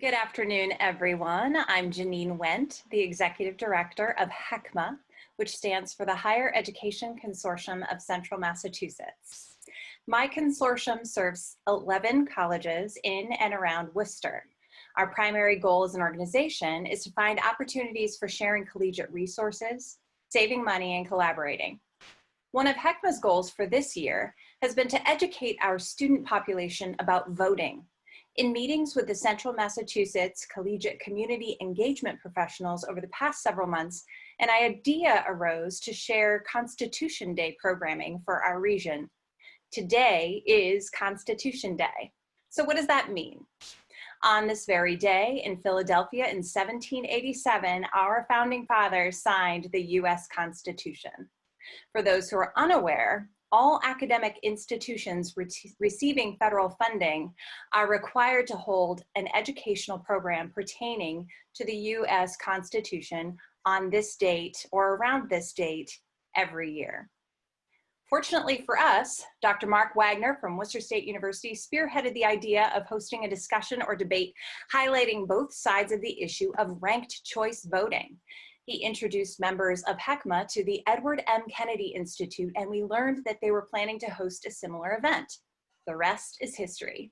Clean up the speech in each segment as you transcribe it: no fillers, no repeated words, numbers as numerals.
Good afternoon, everyone. I'm Janine Wendt, the Executive Director of HECMA, which stands for the Higher Education Consortium of Central Massachusetts. My consortium serves 11 colleges in and around Worcester. Our primary goal as an organization is to find opportunities for sharing collegiate resources, saving money, and collaborating. One of HECMA's goals for this year has been to educate our student population about voting. In meetings with the Central Massachusetts Collegiate Community Engagement professionals over the past several months, an idea arose to share Constitution Day programming for our region. Today is Constitution Day. So what does that mean? On this very day in Philadelphia in 1787, our founding fathers signed the U.S. Constitution. For those who are unaware, all academic institutions receiving federal funding are required to hold an educational program pertaining to the U.S. Constitution on this date or around this date every year. Fortunately for us, Dr. Mark Wagner from Worcester State University spearheaded the idea of hosting a discussion or debate highlighting both sides of the issue of ranked choice voting. He introduced members of HECMA to the Edward M. Kennedy Institute, and we learned that they were planning to host a similar event. The rest is history.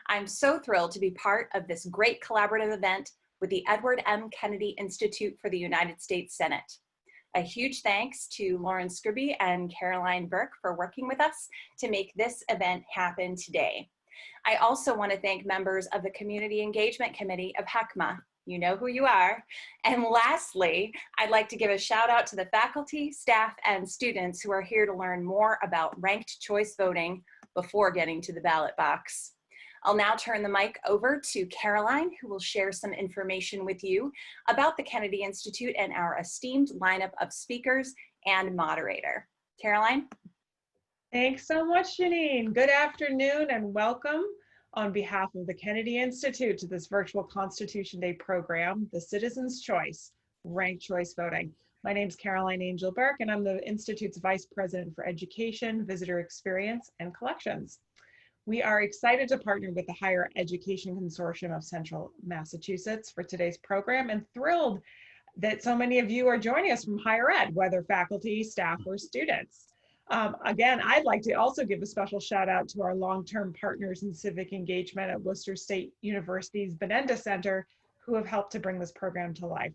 I'm so thrilled to be part of this great collaborative event with the Edward M. Kennedy Institute for the United States Senate. A huge thanks to Lauren Scribby and Caroline Burke for working with us to make this event happen today. I also want to thank members of the Community Engagement Committee of HECMA. You know who you are. And lastly, I'd like to give a shout out to the faculty, staff, and students who are here to learn more about ranked choice voting before getting to the ballot box. I'll now turn the mic over to Caroline, who will share some information with you about the Kennedy Institute and our esteemed lineup of speakers and moderator. Caroline? Thanks so much, Janine. Good afternoon and welcome on behalf of the Kennedy Institute to this virtual Constitution Day program, The Citizen's Choice, Ranked Choice Voting. My name is Caroline Angel Burke, and I'm the Institute's Vice President for Education, Visitor Experience, and Collections. We are excited to partner with the Higher Education Consortium of Central Massachusetts for today's program, and thrilled that so many of you are joining us from higher ed, whether faculty, staff, or students. Again, I'd like to also give a special shout out to our long-term partners in civic engagement at Worcester State University's Benenda Center, who have helped to bring this program to life.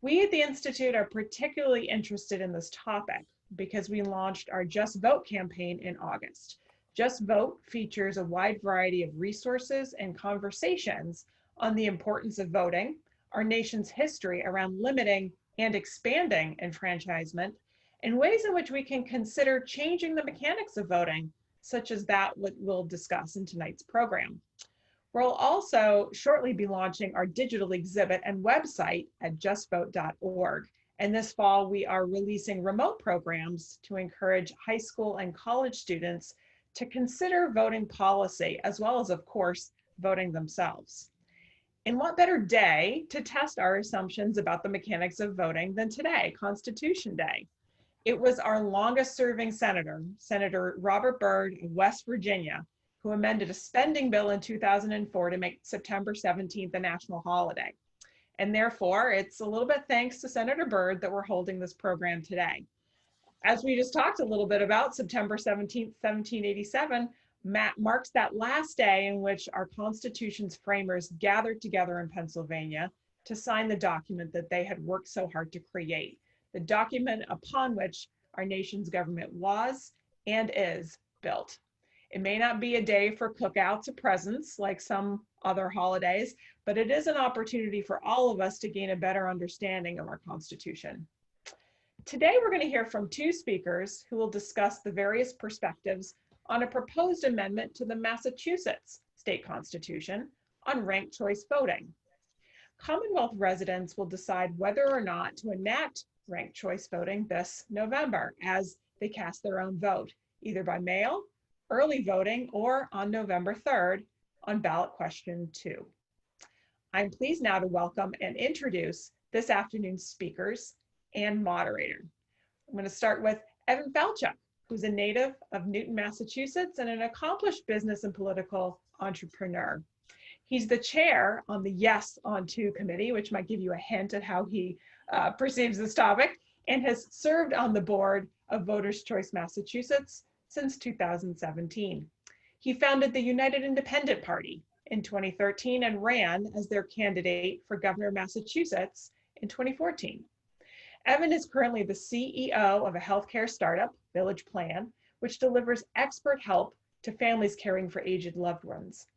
We at the Institute are particularly interested in this topic because we launched our Just Vote campaign in August. Just Vote features a wide variety of resources and conversations on the importance of voting, our nation's history around limiting and expanding enfranchisement, and ways in which we can consider changing the mechanics of voting, such as that we'll discuss in tonight's program. We'll also shortly be launching our digital exhibit and website at justvote.org. And this fall, we are releasing remote programs to encourage high school and college students to consider voting policy, as well as, of course, voting themselves. And what better day to test our assumptions about the mechanics of voting than today, Constitution Day? It was our longest serving senator, Senator Robert Byrd of West Virginia, who amended a spending bill in 2004 to make September 17th a national holiday. And therefore, it's a little bit thanks to Senator Byrd that we're holding this program today. As we just talked a little bit about, September 17th, 1787 marks that last day in which our Constitution's framers gathered together in Pennsylvania to sign the document that they had worked so hard to create. The document upon which our nation's government was and is built. It may not be a day for cookouts or presents like some other holidays, but it is an opportunity for all of us to gain a better understanding of our Constitution. Today, we're going to hear from two speakers who will discuss the various perspectives on a proposed amendment to the Massachusetts state constitution on ranked choice voting. Commonwealth residents will decide whether or not to enact ranked choice voting this November as they cast their own vote, either by mail, early voting, or on November 3rd on ballot question 2. I'm pleased now to welcome and introduce this afternoon's speakers and moderator. I'm going to start with Evan Falchuk, who's a native of Newton, Massachusetts, and an accomplished business and political entrepreneur. He's the chair on the Yes on Two committee, which might give you a hint at how he perceives this topic, and has served on the board of Voters' Choice Massachusetts since 2017. He founded the United Independent Party in 2013 and ran as their candidate for governor of Massachusetts in 2014. Evan is currently the CEO of a healthcare startup, Village Plan, which delivers expert help to families caring for aged loved ones.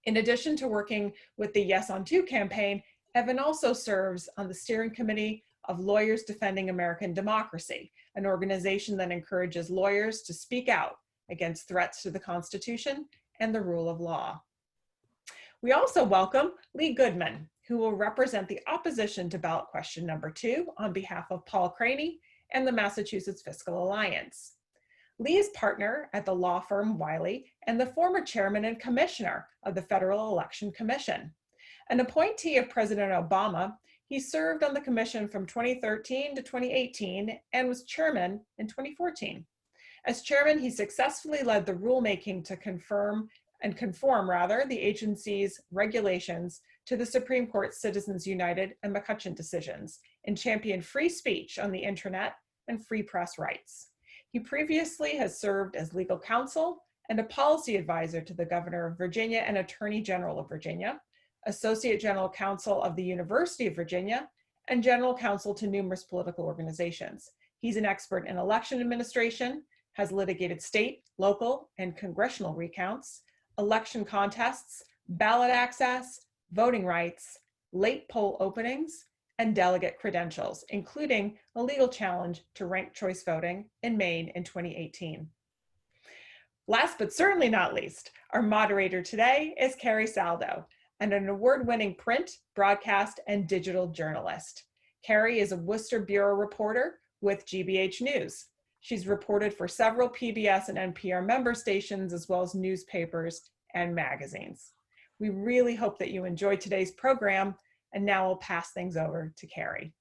In addition to working with the Yes on Two campaign, Evan also serves on the steering committee of Lawyers Defending American Democracy, an organization that encourages lawyers to speak out against threats to the Constitution and the rule of law. We also welcome Lee Goodman, who will represent the opposition to ballot question number 2 on behalf of Paul Craney and the Massachusetts Fiscal Alliance. Lee is partner at the law firm Wiley and the former chairman and commissioner of the Federal Election Commission. An appointee of President Obama, he served on the commission from 2013 to 2018 and was chairman in 2014. As chairman, he successfully led the rulemaking to conform the agency's regulations to the Supreme Court's Citizens United and McCutcheon decisions and championed free speech on the internet and free press rights. He previously has served as legal counsel and a policy advisor to the Governor of Virginia and Attorney General of Virginia, Associate General Counsel of the University of Virginia, and General Counsel to numerous political organizations. He's an expert in election administration, has litigated state, local, and congressional recounts, election contests, ballot access, voting rights, late poll openings, and delegate credentials, including a legal challenge to ranked choice voting in Maine in 2018. Last but certainly not least, our moderator today is Carrie Saldo, and an award-winning print, broadcast, and digital journalist. Carrie is a Worcester Bureau reporter with GBH News. She's reported for several PBS and NPR member stations, as well as newspapers and magazines. We really hope that you enjoyed today's program, and now I'll pass things over to Carrie.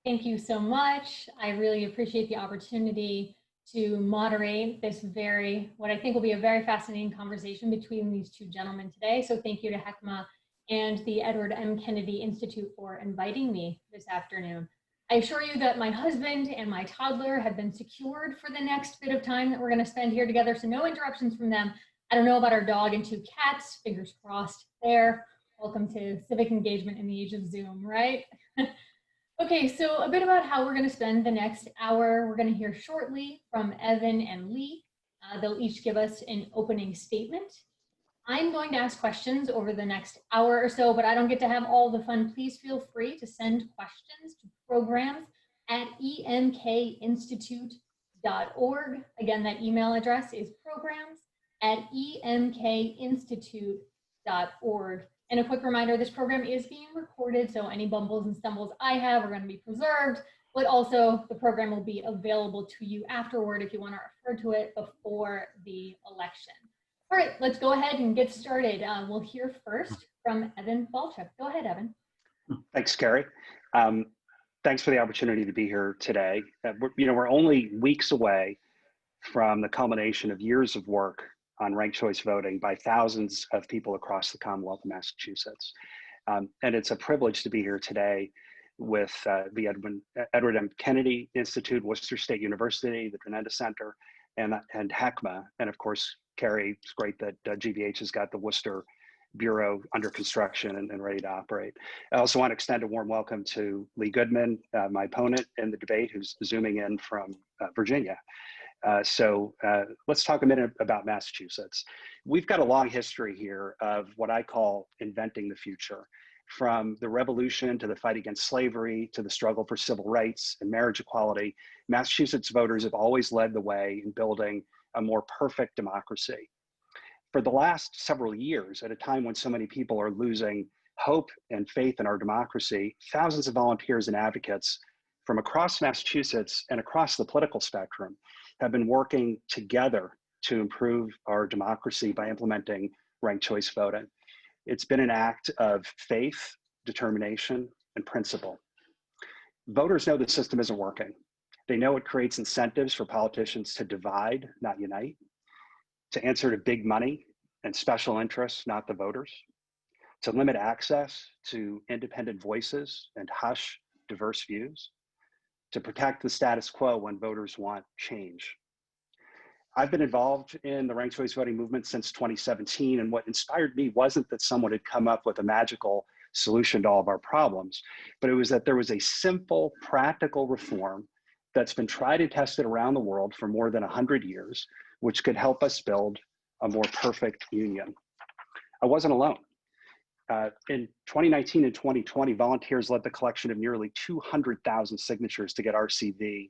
Thank you so much. I really appreciate the opportunity to moderate this what I think will be a very fascinating conversation between these two gentlemen today. So thank you to HECMA and the Edward M. Kennedy Institute for inviting me this afternoon. I assure you that my husband and my toddler have been secured for the next bit of time that we're going to spend here together, so no interruptions from them. I don't know about our dog and 2 cats, fingers crossed there. Welcome to civic engagement in the age of Zoom, right? Okay, so a bit about how we're going to spend the next hour. We're going to hear shortly from Evan and Lee. They'll each give us an opening statement. I'm going to ask questions over the next hour or so, but I don't get to have all the fun. Please feel free to send questions to programs@emkinstitute.org. Again, that email address is programs@emkinstitute.org. And a quick reminder, this program is being recorded, so any bumbles and stumbles I have are going to be preserved, but also the program will be available to you afterward if you want to refer to it before the election. All right, let's go ahead and get started. We'll hear first from Evan Balchuk. Go ahead, Evan. Thanks, Carrie. Thanks for the opportunity to be here today. We're only weeks away from the culmination of years of work on ranked choice voting by thousands of people across the Commonwealth of Massachusetts. And it's a privilege to be here today with the Edward M. Kennedy Institute, Worcester State University, the Drenenda Center, and HECMA. And of course, Carrie, it's great that GBH has got the Worcester Bureau under construction and ready to operate. I also want to extend a warm welcome to Lee Goodman, my opponent in the debate, who's zooming in from Virginia. So let's talk a minute about Massachusetts. We've got a long history here of what I call inventing the future. From the revolution to the fight against slavery to the struggle for civil rights and marriage equality, Massachusetts voters have always led the way in building a more perfect democracy. For the last several years, at a time when so many people are losing hope and faith in our democracy, thousands of volunteers and advocates from across Massachusetts and across the political spectrum have been working together to improve our democracy by implementing ranked choice voting. It's been an act of faith, determination, and principle. Voters know the system isn't working. They know it creates incentives for politicians to divide, not unite, to answer to big money and special interests, not the voters, to limit access to independent voices and hush diverse views, to protect the status quo when voters want change. I've been involved in the ranked choice voting movement since 2017, and what inspired me wasn't that someone had come up with a magical solution to all of our problems, but it was that there was a simple, practical reform that's been tried and tested around the world for more than 100 years, which could help us build a more perfect union. I wasn't alone. In 2019 and 2020, volunteers led the collection of nearly 200,000 signatures to get RCV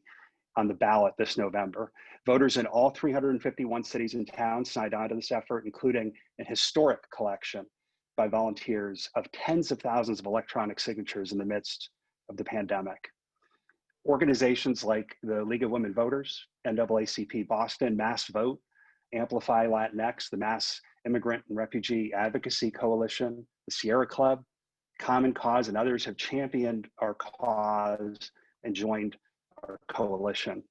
on the ballot this November. Voters in all 351 cities and towns signed on to this effort, including an historic collection by volunteers of tens of thousands of electronic signatures in the midst of the pandemic. Organizations like the League of Women Voters, NAACP Boston, Mass Vote, Amplify Latinx, the Mass Immigrant and Refugee Advocacy Coalition, the Sierra Club, Common Cause, and others have championed our cause and joined our coalition.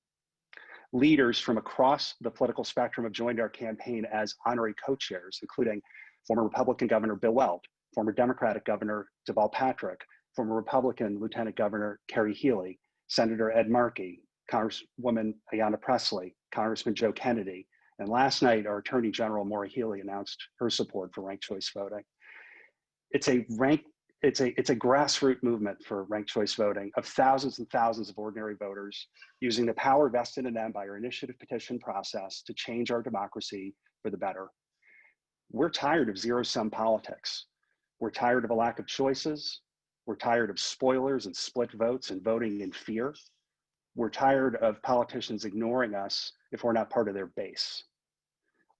Leaders from across the political spectrum have joined our campaign as honorary co-chairs, including former Republican Governor Bill Weld, former Democratic Governor Deval Patrick, former Republican Lieutenant Governor Kerry Healy, Senator Ed Markey, Congresswoman Ayanna Pressley, Congressman Joe Kennedy, and last night our Attorney General Maura Healey announced her support for ranked choice voting. It's a grassroots movement for ranked choice voting of thousands and thousands of ordinary voters using the power vested in them by our initiative petition process to change our democracy for the better. We're tired of zero-sum politics. We're tired of a lack of choices. We're tired of spoilers and split votes and voting in fear. We're tired of politicians ignoring us if we're not part of their base.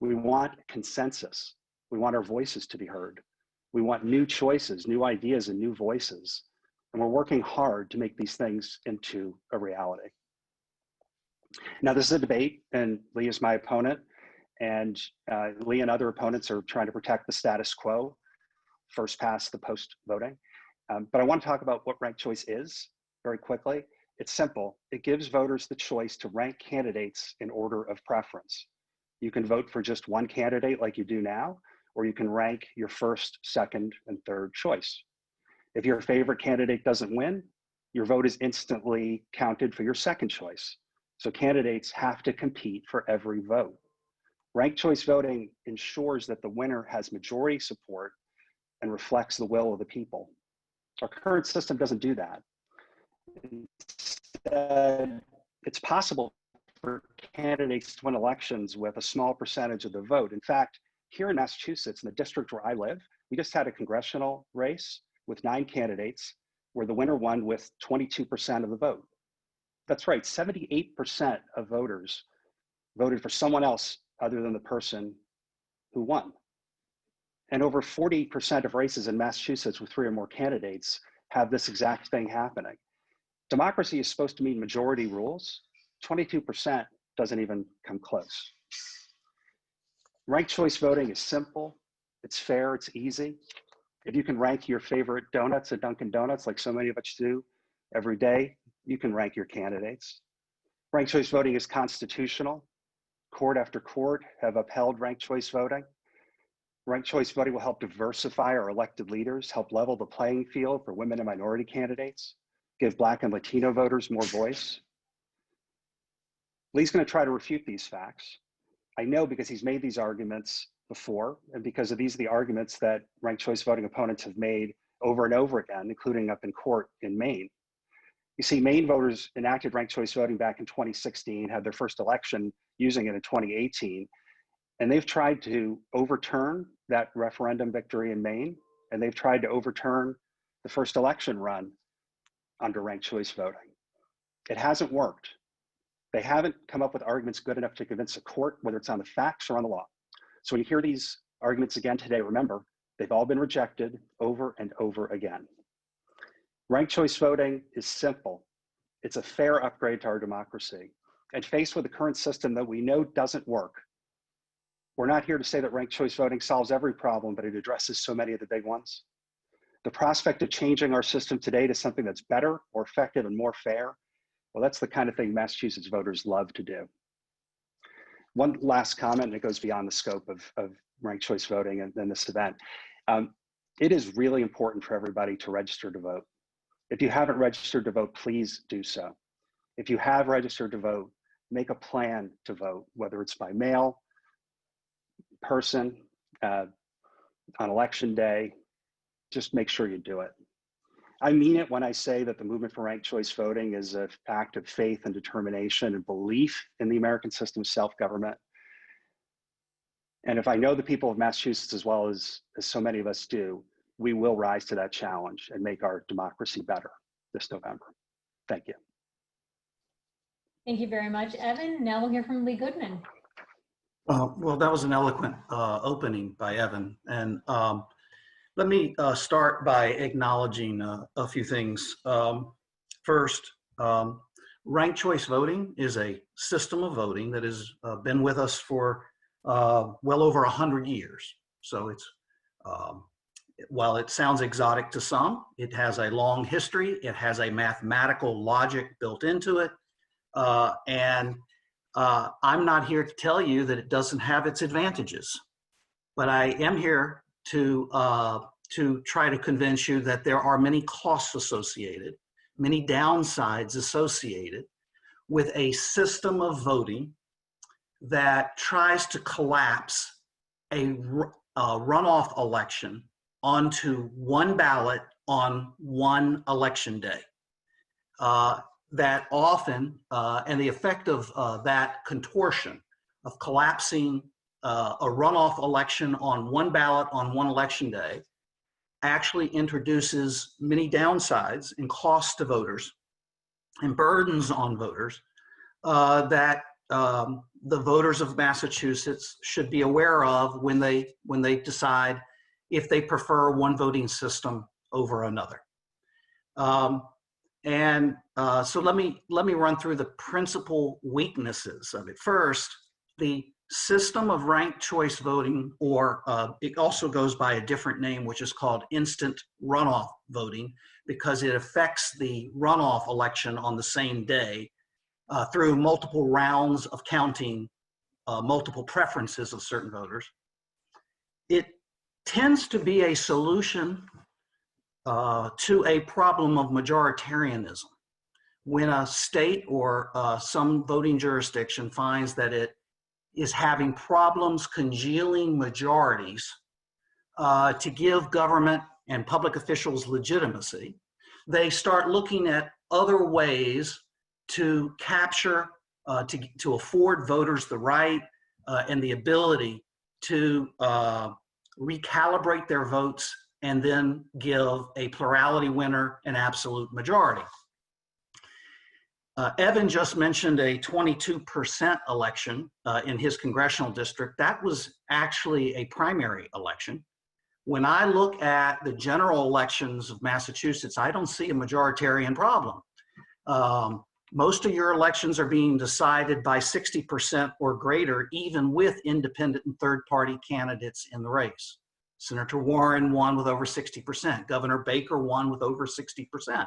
We want consensus. We want our voices to be heard. We want new choices, new ideas, and new voices. And we're working hard to make these things into a reality. Now, this is a debate, and Lee is my opponent, and Lee and other opponents are trying to protect the status quo, first past the post voting. But I want to talk about what ranked choice is very quickly. It's simple. It gives voters the choice to rank candidates in order of preference. You can vote for just one candidate like you do now, or you can rank your first, second, and third choice. If your favorite candidate doesn't win, your vote is instantly counted for your second choice. So candidates have to compete for every vote. Ranked choice voting ensures that the winner has majority support and reflects the will of the people. Our current system doesn't do that. Instead, it's possible for candidates to win elections with a small percentage of the vote. In fact, here in Massachusetts, in the district where I live, we just had a congressional race with 9 candidates where the winner won with 22% of the vote. That's right, 78% of voters voted for someone else other than the person who won. And over 40% of races in Massachusetts with 3 or more candidates have this exact thing happening. Democracy is supposed to mean majority rules. 22% doesn't even come close. Ranked choice voting is simple, it's fair, it's easy. If you can rank your favorite donuts at Dunkin' Donuts, like so many of us do every day, you can rank your candidates. Ranked choice voting is constitutional. Court after court have upheld ranked choice voting. Ranked choice voting will help diversify our elected leaders, help level the playing field for women and minority candidates, give Black and Latino voters more voice. Lee's going to try to refute these facts. I know because he's made these arguments before, and because of these are the arguments that ranked choice voting opponents have made over and over again, including up in court in Maine. You see, Maine voters enacted ranked choice voting back in 2016, had their first election using it in 2018, and they've tried to overturn that referendum victory in Maine, and they've tried to overturn the first election run under ranked choice voting. It hasn't worked. They haven't come up with arguments good enough to convince a court, whether it's on the facts or on the law. So when you hear these arguments again today, remember, they've all been rejected over and over again. Ranked choice voting is simple. It's a fair upgrade to our democracy. And faced with the current system that we know doesn't work, we're not here to say that ranked choice voting solves every problem, but it addresses so many of the big ones. The prospect of changing our system today to something that's better, more effective, and more fair, well, that's the kind of thing Massachusetts voters love to do. One last comment, and it goes beyond the scope of ranked choice voting and this event. It is really important for everybody to register to vote. If you haven't registered to vote, please do so. If you have registered to vote, make a plan to vote, whether it's by mail, person, on election day. Just make sure you do it. I mean it when I say that the movement for ranked choice voting is an act of faith and determination and belief in the American system of self-government. And if I know the people of Massachusetts as well as so many of us do, we will rise to that challenge and make our democracy better this November. Thank you. Thank you very much, Evan. Now we'll hear from Lee Goodman. Well, that was an eloquent opening by Evan. And let me start by acknowledging a few things. First, ranked choice voting is a system of voting that has been with us for well over 100 years. So it's, while it sounds exotic to some, it has a long history. It has a mathematical logic built into it. I'm not here to tell you that it doesn't have its advantages, but I am here to try to convince you that there are many costs associated, many downsides associated with a system of voting that tries to collapse a runoff election onto one ballot on one election day. That often, and the effect of that contortion of collapsing a runoff election on one ballot on one election day actually introduces many downsides and costs to voters and burdens on voters that the voters of Massachusetts should be aware of when they decide if they prefer one voting system over another. So let me run through the principal weaknesses of it. First, the system of ranked choice voting, or it also goes by a different name, which is called instant runoff voting, because it affects the runoff election on the same day through multiple rounds of counting multiple preferences of certain voters. It tends to be a solution to a problem of majoritarianism. When a state or some voting jurisdiction finds that it is having problems congealing majorities to give government and public officials legitimacy, they start looking at other ways to capture, to afford voters the right and the ability to recalibrate their votes and then give a plurality winner an absolute majority. Evan just mentioned a 22% election in his congressional district. That was actually a primary election. When I look at the general elections of Massachusetts, I don't see a majoritarian problem. Most of your elections are being decided by 60% or greater, even with independent and third-party candidates in the race. Senator Warren won with over 60%. Governor Baker won with over 60%.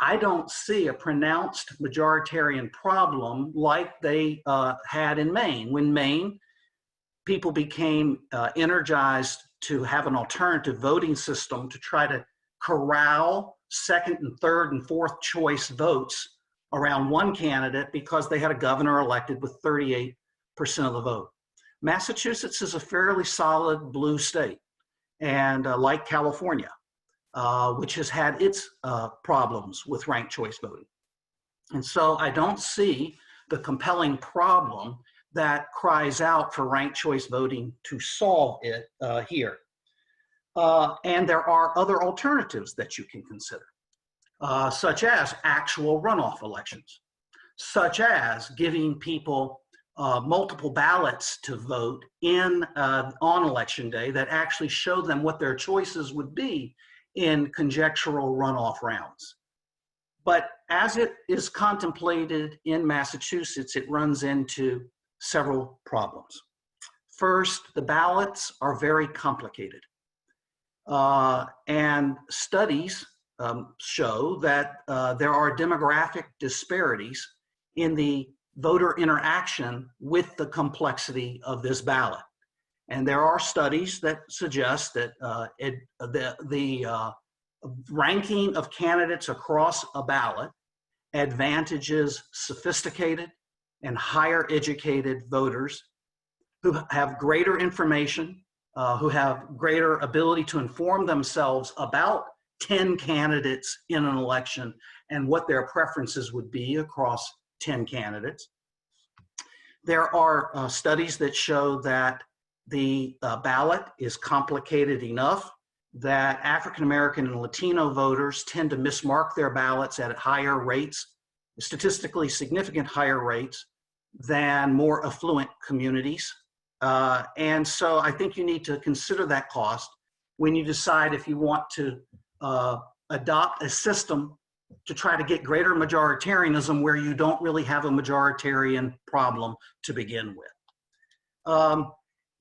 I don't see a pronounced majoritarian problem like they had in Maine. When Maine, people became energized to have an alternative voting system to try to corral second and third and fourth choice votes around one candidate because they had a governor elected with 38% of the vote. Massachusetts is a fairly solid blue state, and like California, which has had its problems with ranked choice voting. And so I don't see the compelling problem that cries out for ranked choice voting to solve it here. And there are other alternatives that you can consider, such as actual runoff elections, such as giving people multiple ballots to vote in on election day that actually show them what their choices would be in conjectural runoff rounds. But as it is contemplated in Massachusetts, it runs into several problems. First, the ballots are very complicated. And studies show that there are demographic disparities in the voter interaction with the complexity of this ballot. And there are studies that suggest that the ranking of candidates across a ballot advantages sophisticated and higher educated voters who have greater information, who have greater ability to inform themselves about 10 candidates in an election and what their preferences would be across 10 candidates. There are studies that show that the ballot is complicated enough that African American and Latino voters tend to mismark their ballots at higher rates, statistically significant higher rates than more affluent communities. And so I think you need to consider that cost when you decide if you want to adopt a system to try to get greater majoritarianism where you don't really have a majoritarian problem to begin with.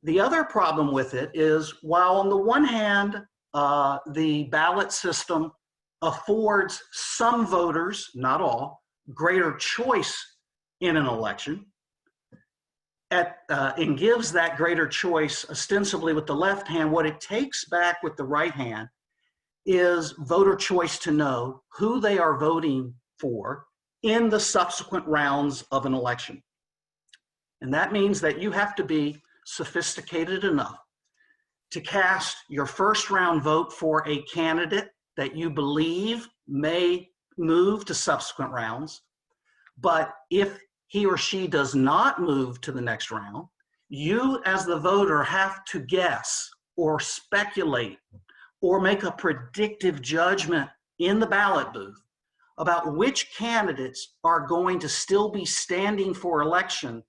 The other problem with it is, while on the one hand, the ballot system affords some voters, not all, greater choice in an election, and gives that greater choice ostensibly with the left hand, what it takes back with the right hand is voter choice to know who they are voting for in the subsequent rounds of an election. And that means that you have to be sophisticated enough to cast your first round vote for a candidate that you believe may move to subsequent rounds. But if he or she does not move to the next round, you as the voter have to guess or speculate or make a predictive judgment in the ballot booth about which candidates are going to still be standing for election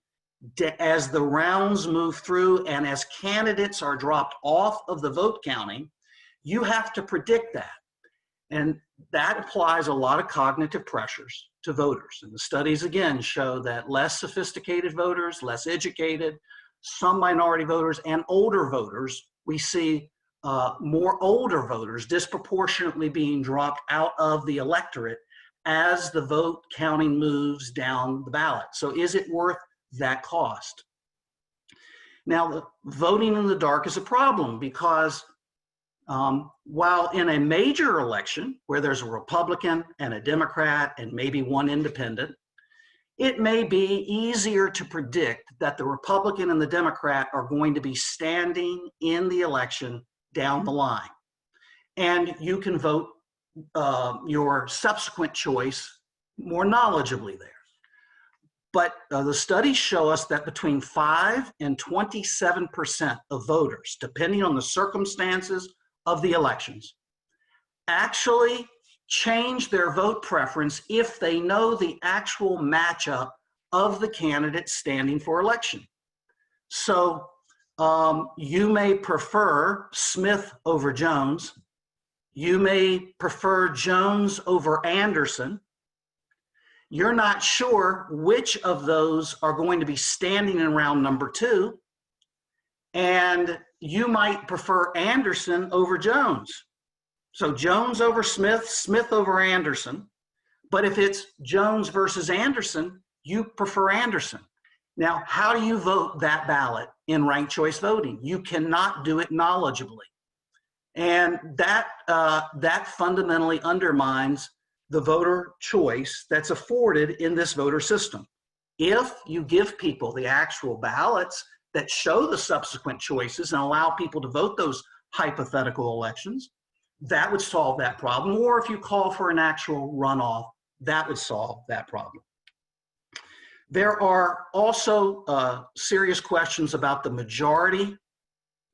as the rounds move through and as candidates are dropped off of the vote counting. You have to predict that. And that applies a lot of cognitive pressures to voters. And the studies again show that less sophisticated voters, less educated, some minority voters, and older voters, we see more older voters disproportionately being dropped out of the electorate as the vote counting moves down the ballot. So is it worth that cost? Now, the voting in the dark is a problem because while in a major election where there's a Republican and a Democrat and maybe one independent, it may be easier to predict that the Republican and the Democrat are going to be standing in the election down the line. And you can vote your subsequent choice more knowledgeably there. But the studies show us that between 5 and 27% of voters, depending on the circumstances of the elections, actually change their vote preference if they know the actual matchup of the candidates standing for election. So you may prefer Smith over Jones. You may prefer Jones over Anderson. You're not sure which of those are going to be standing in round number 2. And you might prefer Anderson over Jones. So Jones over Smith, Smith over Anderson. But if it's Jones versus Anderson, you prefer Anderson. Now, how do you vote that ballot in ranked choice voting? You cannot do it knowledgeably. And that fundamentally undermines the voter choice that's afforded in this voter system. If you give people the actual ballots that show the subsequent choices and allow people to vote those hypothetical elections, that would solve that problem. Or if you call for an actual runoff, that would solve that problem. There are also serious questions about the majority,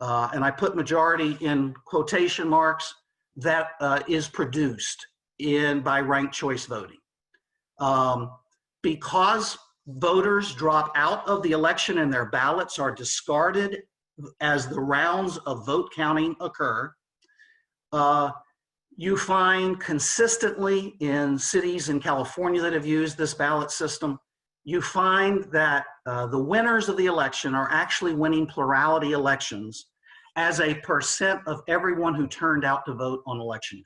and I put majority in quotation marks, that is produced by ranked choice voting. Because voters drop out of the election and their ballots are discarded as the rounds of vote counting occur, you find consistently in cities in California that have used this ballot system, you find that the winners of the election are actually winning plurality elections as a percent of everyone who turned out to vote on election day.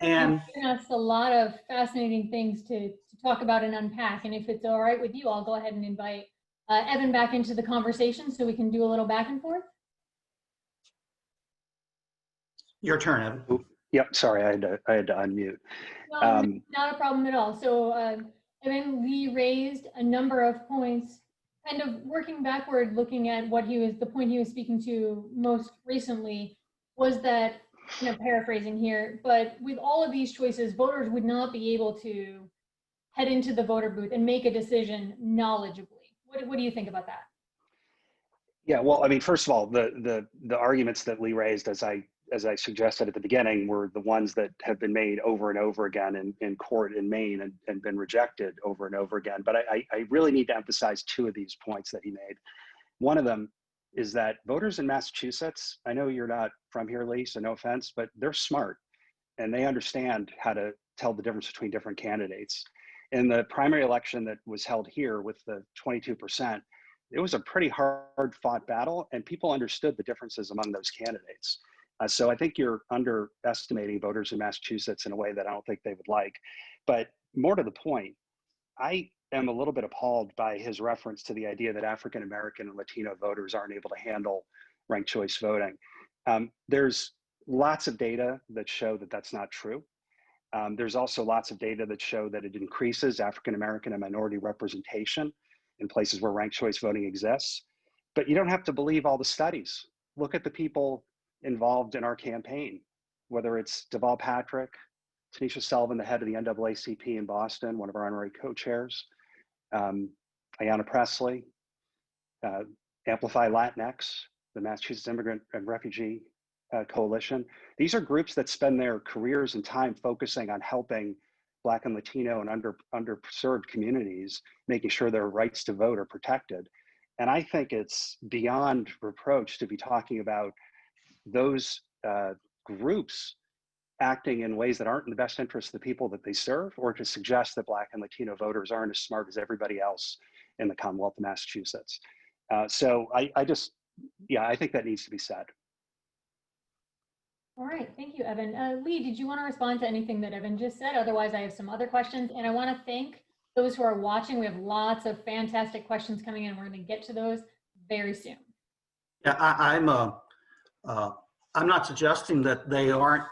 And that's a lot of fascinating things to talk about and unpack. And if it's all right with you, I'll go ahead and invite Evan back into the conversation so we can do a little back and forth. Your turn, Evan. Oop, yep, sorry, I had to unmute. No, not a problem at all. So Evan, Lee raised a number of points, kind of working backward, looking at what the point he was speaking to most recently was that, paraphrasing here, but with all of these choices, voters would not be able to head into the voter booth and make a decision knowledgeably. What do you think about that? Yeah, well, I mean, first of all, the arguments that Lee raised, as I suggested at the beginning, were the ones that have been made over and over again in court in Maine and been rejected over and over again. But I really need to emphasize two of these points that he made. One of them is that voters in Massachusetts, I know you're not from here, Lee, so no offense, but they're smart and they understand how to tell the difference between different candidates. In the primary election that was held here with the 22%, it was a pretty hard fought battle and people understood the differences among those candidates. So I think you're underestimating voters in Massachusetts in a way that I don't think they would like. But more to the point, I am a little bit appalled by his reference to the idea that African American and Latino voters aren't able to handle ranked choice voting. There's lots of data that show that that's not true. There's also lots of data that show that it increases African American and minority representation in places where ranked choice voting exists. But you don't have to believe all the studies. Look at the people involved in our campaign, whether it's Deval Patrick, Tanisha Sullivan, the head of the NAACP in Boston, one of our honorary co-chairs, Ayanna Pressley, Amplify Latinx, the Massachusetts Immigrant and Refugee Coalition. These are groups that spend their careers and time focusing on helping Black and Latino and underserved communities, making sure their rights to vote are protected. And I think it's beyond reproach to be talking about those groups acting in ways that aren't in the best interest of the people that they serve, or to suggest that Black and Latino voters aren't as smart as everybody else in the Commonwealth of Massachusetts. So I think that needs to be said. All right, thank you, Evan. Lee, did you want to respond to anything that Evan just said? Otherwise, I have some other questions, and I want to thank those who are watching. We have lots of fantastic questions coming in. We're going to get to those very soon. Yeah, I'm not suggesting that they aren't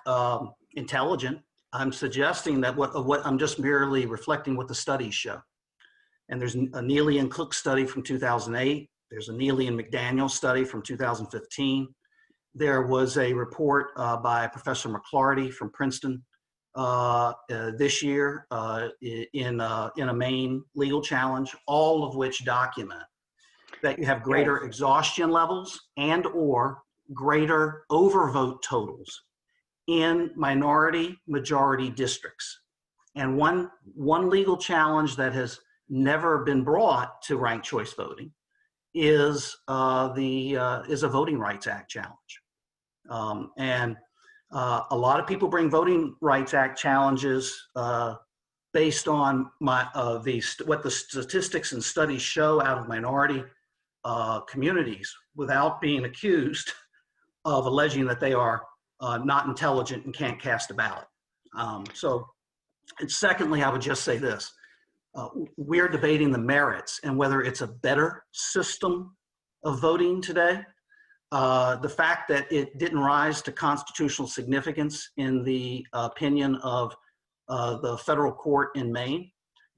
intelligent. I'm suggesting that what I'm just merely reflecting what the studies show. And there's a Neely and Cook study from 2008. There's a Neely and McDaniel study from 2015. There was a report by Professor McClarty from Princeton this year in a Maine legal challenge, all of which document that you have greater exhaustion levels and or greater overvote totals in minority majority districts. And one legal challenge that has never been brought to ranked choice voting is a Voting Rights Act challenge. A lot of people bring Voting Rights Act challenges based on what the statistics and studies show out of minority communities, without being accused of alleging that they are not intelligent and can't cast a ballot. And secondly, I would just say this. We're debating the merits and whether it's a better system of voting today. The fact that it didn't rise to constitutional significance in the opinion of the federal court in Maine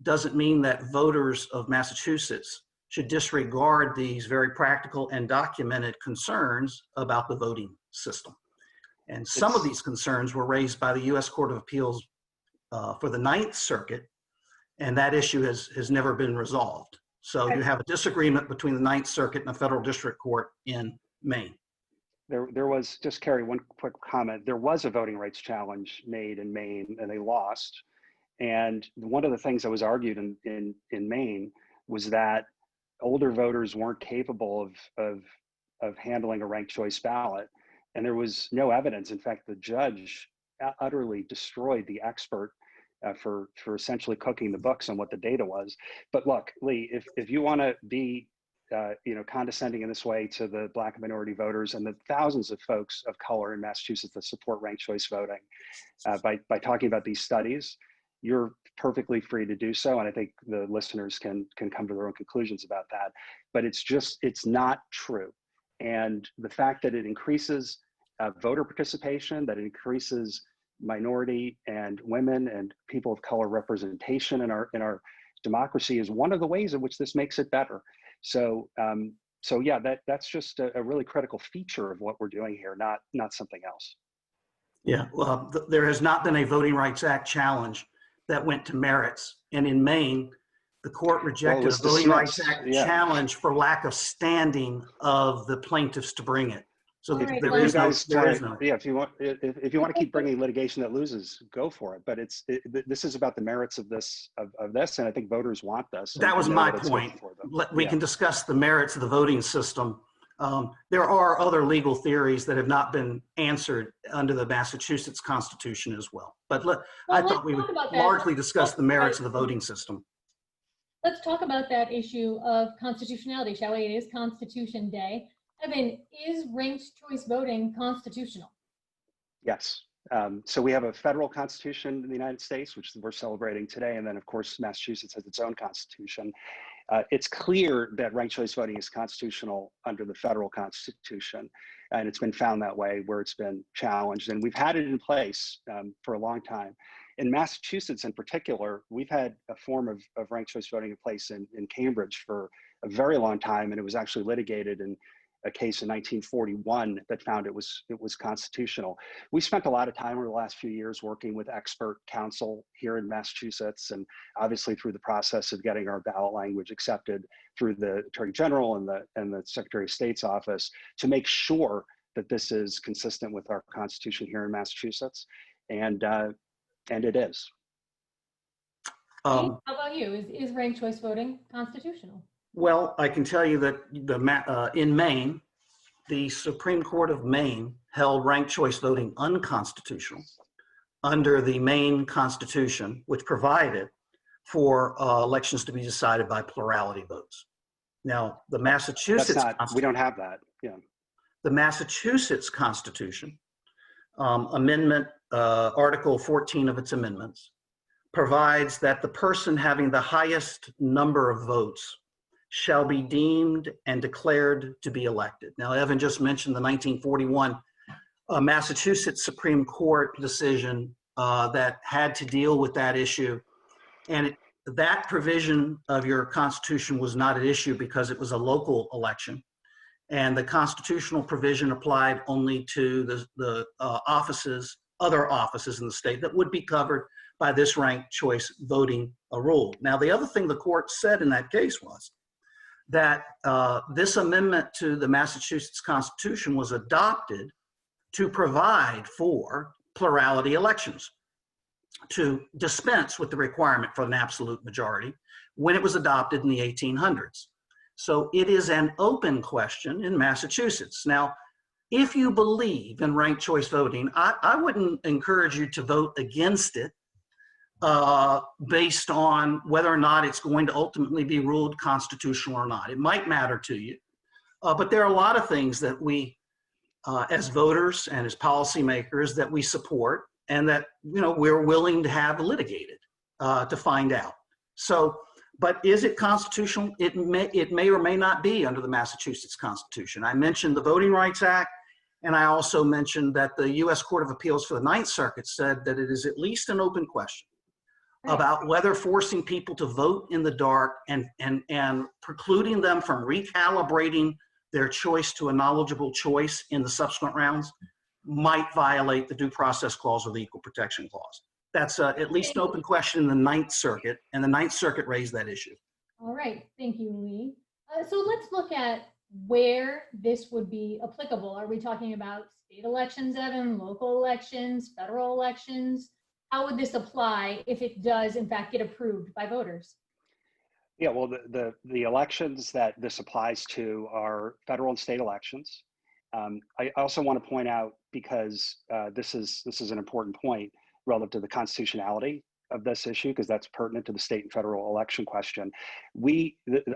doesn't mean that voters of Massachusetts should disregard these very practical and documented concerns about the voting system. And some of these concerns were raised by the U.S. Court of Appeals for the Ninth Circuit, and that issue has never been resolved. So you have a disagreement between the Ninth Circuit and the Federal District Court in Maine. There was, just Carrie, one quick comment. There was a voting rights challenge made in Maine and they lost. And one of the things that was argued in Maine was that older voters weren't capable of handling a ranked choice ballot. And there was no evidence. In fact, the judge utterly destroyed the expert for essentially cooking the books on what the data was. But look, Lee, if you want to be condescending in this way to the Black and minority voters and the thousands of folks of color in Massachusetts that support ranked choice voting by talking about these studies, you're perfectly free to do so, and I think the listeners can come to their own conclusions about that. But it's not true. And the fact that it increases voter participation, that it increases minority and women and people of color representation in our democracy is one of the ways in which this makes it better. So so yeah, that's just a really critical feature of what we're doing here, not something else. Yeah, well, there has not been a Voting Rights Act challenge that went to merits. And in Maine, the court rejected a Voting Rights Act challenge for lack of standing of the plaintiffs to bring it. So Right, there is no. Yeah, if you want to keep bringing litigation that loses, go for it. But this is about the merits of this, and I think voters want this. That was my point. We can discuss the merits of the voting system. There are other legal theories that have not been answered under the Massachusetts Constitution as well. But I thought we would largely discuss the merits of the voting system. Let's talk about that issue of constitutionality, shall we? It is Constitution Day. Evan, is ranked choice voting constitutional? Yes. So we have a federal constitution in the United States, which we're celebrating today. And then, of course, Massachusetts has its own constitution. It's clear that ranked choice voting is constitutional under the federal constitution. And it's been found that way where it's been challenged. And we've had it in place for a long time. In Massachusetts in particular, we've had a form of ranked choice voting in place in Cambridge for a very long time. And it was actually litigated in a case in 1941 that found it was constitutional. We spent a lot of time over the last few years working with expert counsel here in Massachusetts, and obviously through the process of getting our ballot language accepted through the Attorney General and the Secretary of State's office to make sure that this is consistent with our Constitution here in Massachusetts, and it is. How about you? Is ranked choice voting constitutional? Well, I can tell you that in Maine, the Supreme Court of Maine held ranked choice voting unconstitutional under the Maine Constitution, which provided for elections to be decided by plurality votes. Now, the Massachusetts we don't have that. Yeah. The Massachusetts Constitution, Article 14 of its amendments, provides that the person having the highest number of votes shall be deemed and declared to be elected. Now, Evan just mentioned the 1941 Massachusetts Supreme Court decision that had to deal with that issue. And that provision of your Constitution was not at issue because it was a local election. And the constitutional provision applied only to the other offices in the state that would be covered by this ranked choice voting rule. Now, the other thing the court said in that case was that this amendment to the Massachusetts Constitution was adopted to provide for plurality elections, to dispense with the requirement for an absolute majority when it was adopted in the 1800s. So it is an open question in Massachusetts. Now, if you believe in ranked choice voting, I wouldn't encourage you to vote against it based on whether or not it's going to ultimately be ruled constitutional or not. It might matter to you, but there are a lot of things that we, as voters and as policymakers, that we support and that we're willing to have litigated to find out. So, but is it constitutional? It may or may not be under the Massachusetts Constitution. I mentioned the Voting Rights Act, and I also mentioned that the U.S. Court of Appeals for the Ninth Circuit said that it is at least an open question about whether forcing people to vote in the dark and precluding them from recalibrating their choice to a knowledgeable choice in the subsequent rounds might violate the Due Process Clause or the Equal Protection Clause. That's at least an open question in the Ninth Circuit, and the Ninth Circuit raised that issue. All right, thank you, Lee. So let's look at where this would be applicable. Are we talking about state elections, Evan, local elections, federal elections? How would this apply if it does, in fact, get approved by voters? Yeah, well, the elections that this applies to are federal and state elections. I also want to point out, because this is an important point relative to the constitutionality of this issue because that's pertinent to the state and federal election question.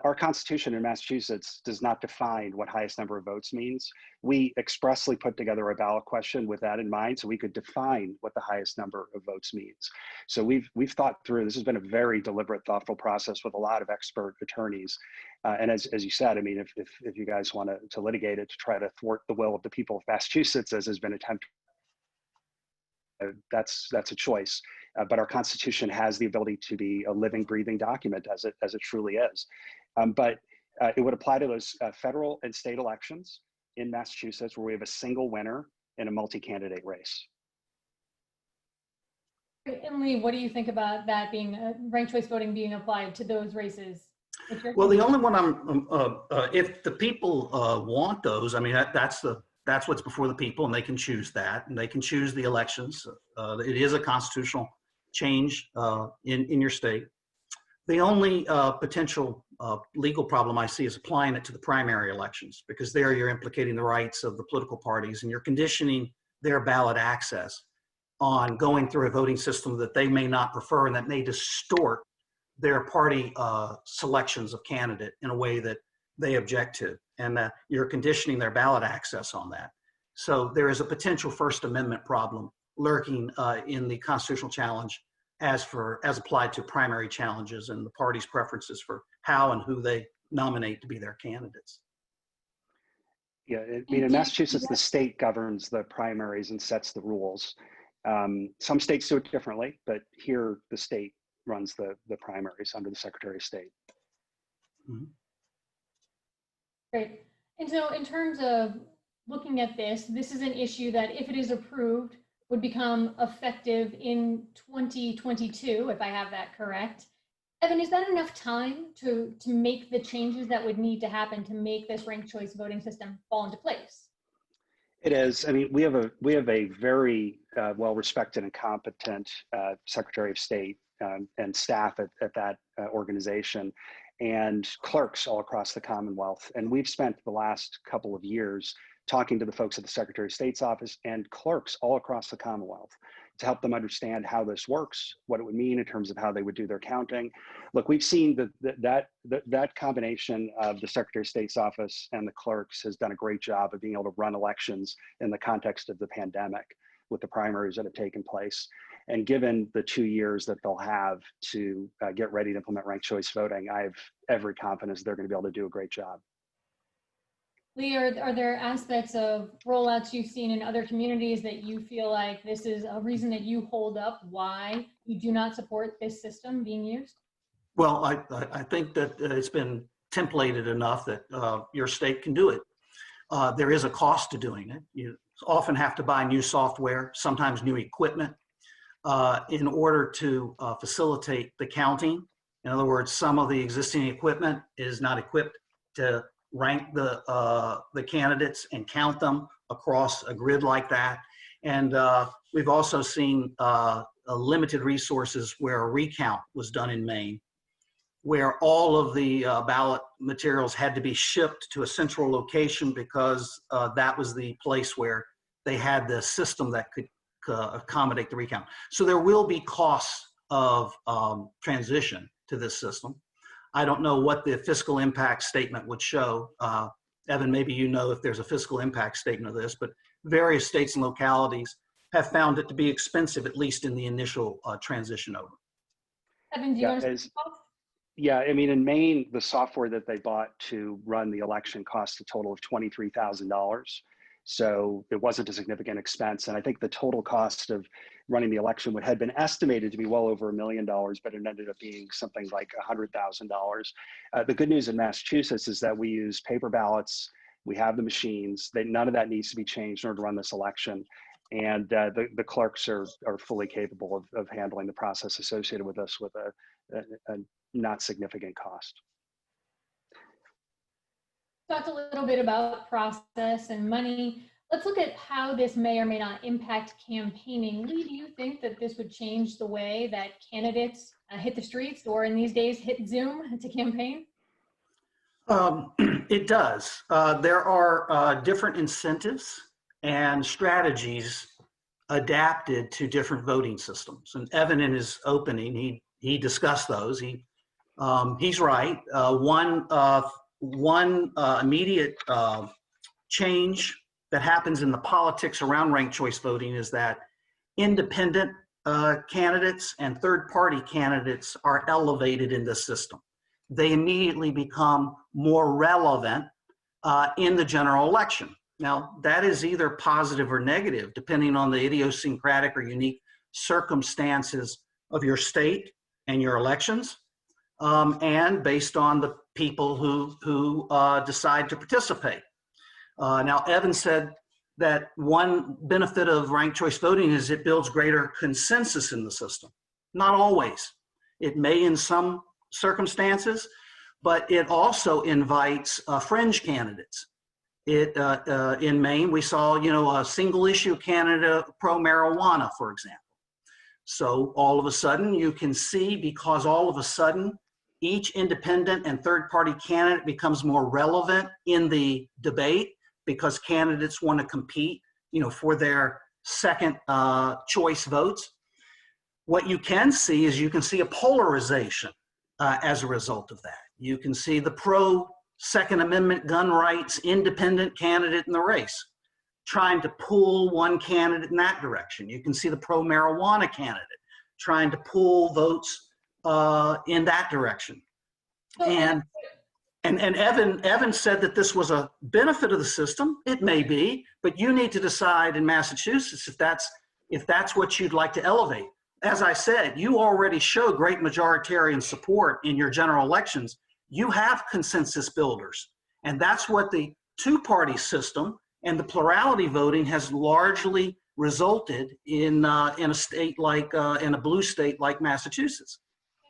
Our Constitution in Massachusetts does not define what highest number of votes means. We expressly put together a ballot question with that in mind so we could define what the highest number of votes means. So we've thought through, this has been a very deliberate, thoughtful process with a lot of expert attorneys. And as you said, I mean, if you guys want to litigate it to try to thwart the will of the people of Massachusetts, as has been attempted, that's a choice. But our Constitution has the ability to be a living, breathing document as it truly is. But it would apply to those federal and state elections in Massachusetts where we have a single winner in a multi-candidate race. And Lee, what do you think about that being ranked choice voting being applied to those races? Well, the only one if the people want those, I mean, that's what's before the people, and they can choose that, and they can choose the elections. It is a constitutional change in your state. The only potential legal problem I see is applying it to the primary elections, because there you're implicating the rights of the political parties and you're conditioning their ballot access on going through a voting system that they may not prefer and that may distort their party selections of candidate in a way that they object to, and that you're conditioning their ballot access on that. So there is a potential First Amendment problem lurking in the constitutional challenge as applied to primary challenges and the party's preferences for how and who they nominate to be their candidates. Yeah, I mean, in Massachusetts, the state governs the primaries and sets the rules. Some states do it differently, but here the state runs the primaries under the Secretary of State. Mm-hmm. Great. And so in terms of looking at this is an issue that, if it is approved, would become effective in 2022, if I have that correct. Evan, is that enough time to make the changes that would need to happen to make this ranked choice voting system fall into place? It is. I mean, we have a very well-respected and competent Secretary of State and staff at that organization, and clerks all across the Commonwealth. And we've spent the last couple of years talking to the folks at the Secretary of State's office and clerks all across the Commonwealth to help them understand how this works, what it would mean in terms of how they would do their counting. Look, we've seen that combination of the Secretary of State's office and the clerks has done a great job of being able to run elections in the context of the pandemic with the primaries that have taken place. And given the 2 years that they'll have to get ready to implement ranked choice voting, I have every confidence they're going to be able to do a great job. Lee, are there aspects of rollouts you've seen in other communities that you feel like this is a reason that you hold up why you do not support this system being used? Well, I think that it's been templated enough that your state can do it. There is a cost to doing it. You often have to buy new software, sometimes new equipment, in order to facilitate the counting. In other words, some of the existing equipment is not equipped to rank the candidates and count them across a grid like that. And we've also seen limited resources where a recount was done in Maine, where all of the ballot materials had to be shipped to a central location because that was the place where they had the system that could accommodate the recount. So there will be costs of transition to this system. I don't know what the fiscal impact statement would show. Evan, maybe you know if there's a fiscal impact statement of this, but various states and localities have found it to be expensive, at least in the initial transition over. Evan, do you want to speak? Yeah, I mean, in Maine, the software that they bought to run the election cost a total of $23,000. So it wasn't a significant expense. And I think the total cost of running the election had been estimated to be well over $1 million, but it ended up being something like $100,000. The good news in Massachusetts is that we use paper ballots. We have the machines. None of that needs to be changed in order to run this election. And the clerks are fully capable of handling the process associated with this with a not significant cost. Talked a little bit about process and money. Let's look at how this may or may not impact campaigning. Lee, do you think that this would change the way that candidates hit the streets, or in these days hit Zoom to campaign? It does. There are different incentives and strategies adapted to different voting systems. And Evan, in his opening, he discussed those. He's right. One immediate change that happens in the politics around ranked choice voting is that independent candidates and third-party candidates are elevated in the system. They immediately become more relevant in the general election. Now, that is either positive or negative, depending on the idiosyncratic or unique circumstances of your state and your elections, and based on the people who decide to participate. Now, Evan said that one benefit of ranked choice voting is it builds greater consensus in the system. Not always. It may in some circumstances, but it also invites fringe candidates. In Maine, we saw, a single issue candidate pro-marijuana, for example. So all of a sudden you can see, because all of a sudden each independent and third-party candidate becomes more relevant in the debate, because candidates want to compete, for their second choice votes. What you can see is you can see a polarization as a result of that. You can see the pro-Second Amendment gun rights independent candidate in the race trying to pull one candidate in that direction. You can see the pro-marijuana candidate trying to pull votes in that direction. And Evan said that this was a benefit of the system. It may be, but you need to decide in Massachusetts if that's what you'd like to elevate. As I said, you already show great majoritarian support in your general elections. You have consensus builders, and that's what the two-party system and the plurality voting has largely resulted in a state like in a blue state like Massachusetts.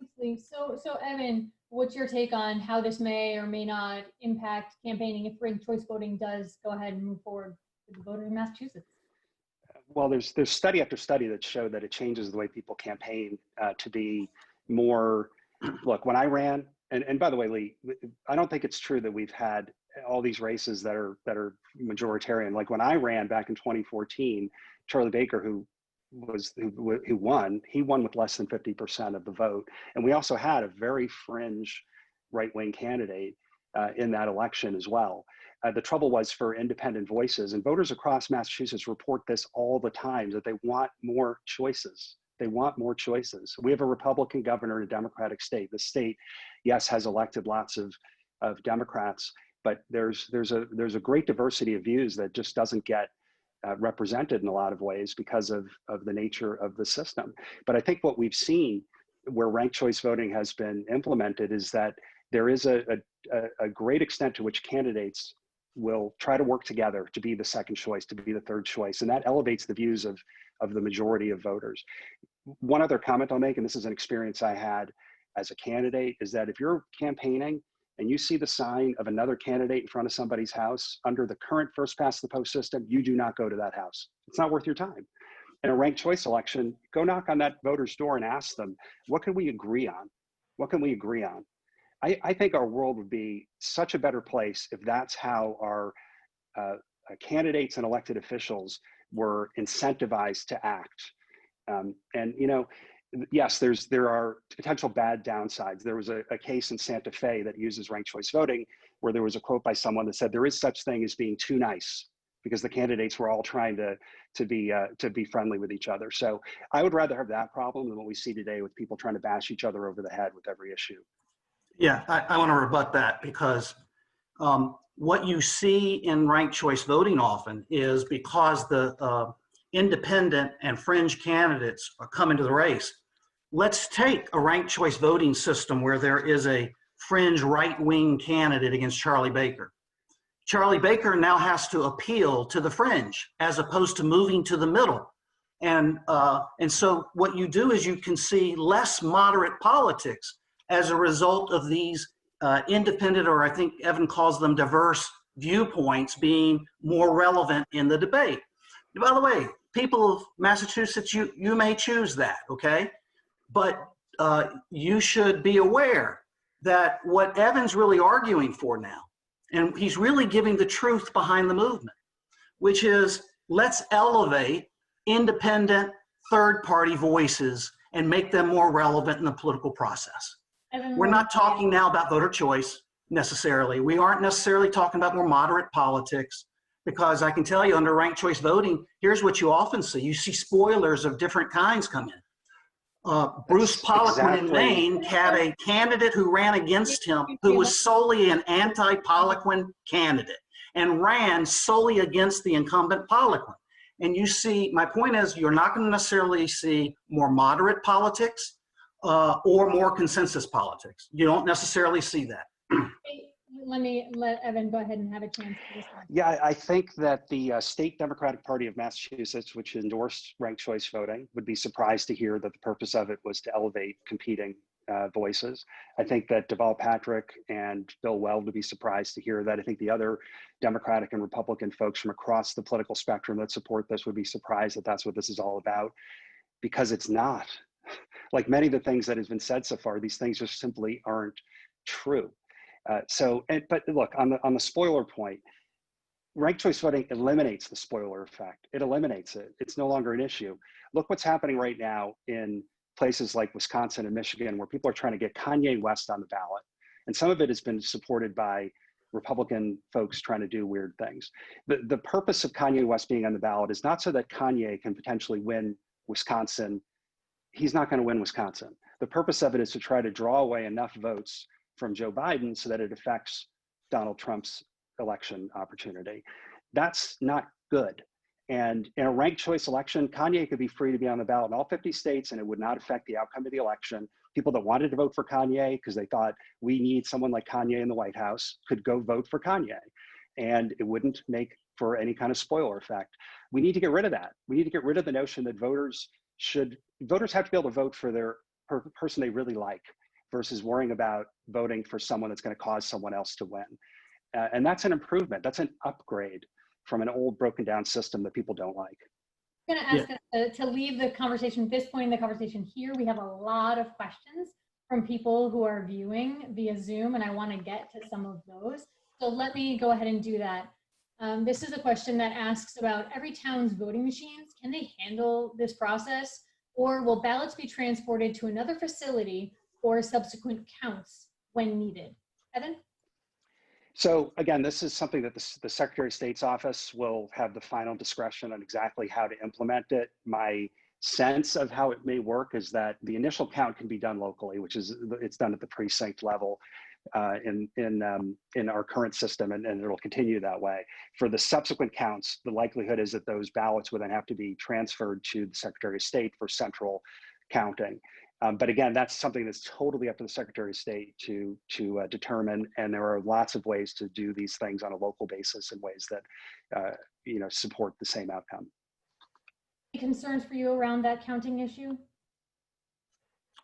Thanks, Lee. So Evan, what's your take on how this may or may not impact campaigning if ranked choice voting does go ahead and move forward with the voter in Massachusetts? Well, there's study after study that show that it changes the way people campaign to be more. Look, when I ran, and by the way, Lee, I don't think it's true that we've had all these races that are majoritarian. Like when I ran back in 2014, Charlie Baker, who won, he won with less than 50% of the vote. And we also had a very fringe right-wing candidate in that election as well. The trouble was for independent voices, and voters across Massachusetts report this all the time, that they want more choices. They want more choices. We have a Republican governor in a Democratic state. The state, yes, has elected lots of Democrats, but there's a great diversity of views that just doesn't get represented in a lot of ways because of the nature of the system. But I think what we've seen where ranked choice voting has been implemented is that there is a great extent to which candidates will try to work together to be the second choice, to be the third choice, and that elevates the views of the majority of voters. One other comment I'll make, and this is an experience I had as a candidate, is that if you're campaigning and you see the sign of another candidate in front of somebody's house under the current first past the post system, you do not go to that house. It's not worth your time. In a ranked choice election, go knock on that voter's door and ask them, what can we agree on? What can we agree on? I think our world would be such a better place if that's how our candidates and elected officials were incentivized to act. And yes, there are potential bad downsides. There was a case in Santa Fe that uses ranked choice voting where there was a quote by someone that said there is such thing as being too nice, because the candidates were all trying to be friendly with each other. So I would rather have that problem than what we see today with people trying to bash each other over the head with every issue. Yeah, I want to rebut that, because what you see in ranked choice voting often is because the independent and fringe candidates are coming to the race. Let's take a ranked choice voting system where there is a fringe right-wing candidate against Charlie Baker. Charlie Baker now has to appeal to the fringe as opposed to moving to the middle. And so what you do is you can see less moderate politics as a result of these independent, or I think Evan calls them diverse, viewpoints being more relevant in the debate. By the way, people of Massachusetts, you may choose that, okay? But you should be aware that what Evan's really arguing for now, and he's really giving the truth behind the movement, which is let's elevate independent third-party voices and make them more relevant in the political process. We're not talking now about voter choice necessarily. We aren't necessarily talking about more moderate politics, because I can tell you under ranked choice voting, here's what you often see. You see spoilers of different kinds come in. Bruce Poliquin in Maine had a candidate who ran against him who was solely an anti-Poliquin candidate and ran solely against the incumbent Poliquin. And you see, my point is, you're not going to necessarily see more moderate politics or more consensus politics. You don't necessarily see that. Let Evan go ahead and have a chance to respond. Yeah, I think that the State Democratic Party of Massachusetts, which endorsed ranked choice voting, would be surprised to hear that the purpose of it was to elevate competing voices. I think that Deval Patrick and Bill Weld would be surprised to hear that. I think the other Democratic and Republican folks from across the political spectrum that support this would be surprised that that's what this is all about, because it's not. Like many of the things that has been said so far, these things just simply aren't true. But look, on the spoiler point, ranked choice voting eliminates the spoiler effect. It eliminates it. It's no longer an issue. Look what's happening right now in places like Wisconsin and Michigan, where people are trying to get Kanye West on the ballot. And some of it has been supported by Republican folks trying to do weird things. The purpose of Kanye West being on the ballot is not so that Kanye can potentially win Wisconsin. He's not going to win Wisconsin. The purpose of it is to try to draw away enough votes from Joe Biden so that it affects Donald Trump's election opportunity. That's not good. And in a ranked choice election, Kanye could be free to be on the ballot in all 50 states and it would not affect the outcome of the election. People that wanted to vote for Kanye because they thought we need someone like Kanye in the White House could go vote for Kanye. And it wouldn't make for any kind of spoiler effect. We need to get rid of that. We need to get rid of the notion that voters have to be able to vote for their person they really like, versus worrying about voting for someone that's going to cause someone else to win. And that's an improvement. That's an upgrade from an old broken down system that people don't like. I'm going to ask us to leave the conversation at this point in the conversation here. We have a lot of questions from people who are viewing via Zoom, and I want to get to some of those. So let me go ahead and do that. This is a question that asks about every town's voting machines. Can they handle this process, or will ballots be transported to another facility or subsequent counts when needed? Evan? So again, this is something that the Secretary of State's office will have the final discretion on exactly how to implement it. My sense of how it may work is that the initial count can be done locally, which is it's done at the precinct level in our current system, and it'll continue that way. For the subsequent counts, the likelihood is that those ballots would then have to be transferred to the Secretary of State for central counting. But again, that's something that's totally up to the Secretary of State to determine, and there are lots of ways to do these things on a local basis in ways that support the same outcome. Any concerns for you around that counting issue?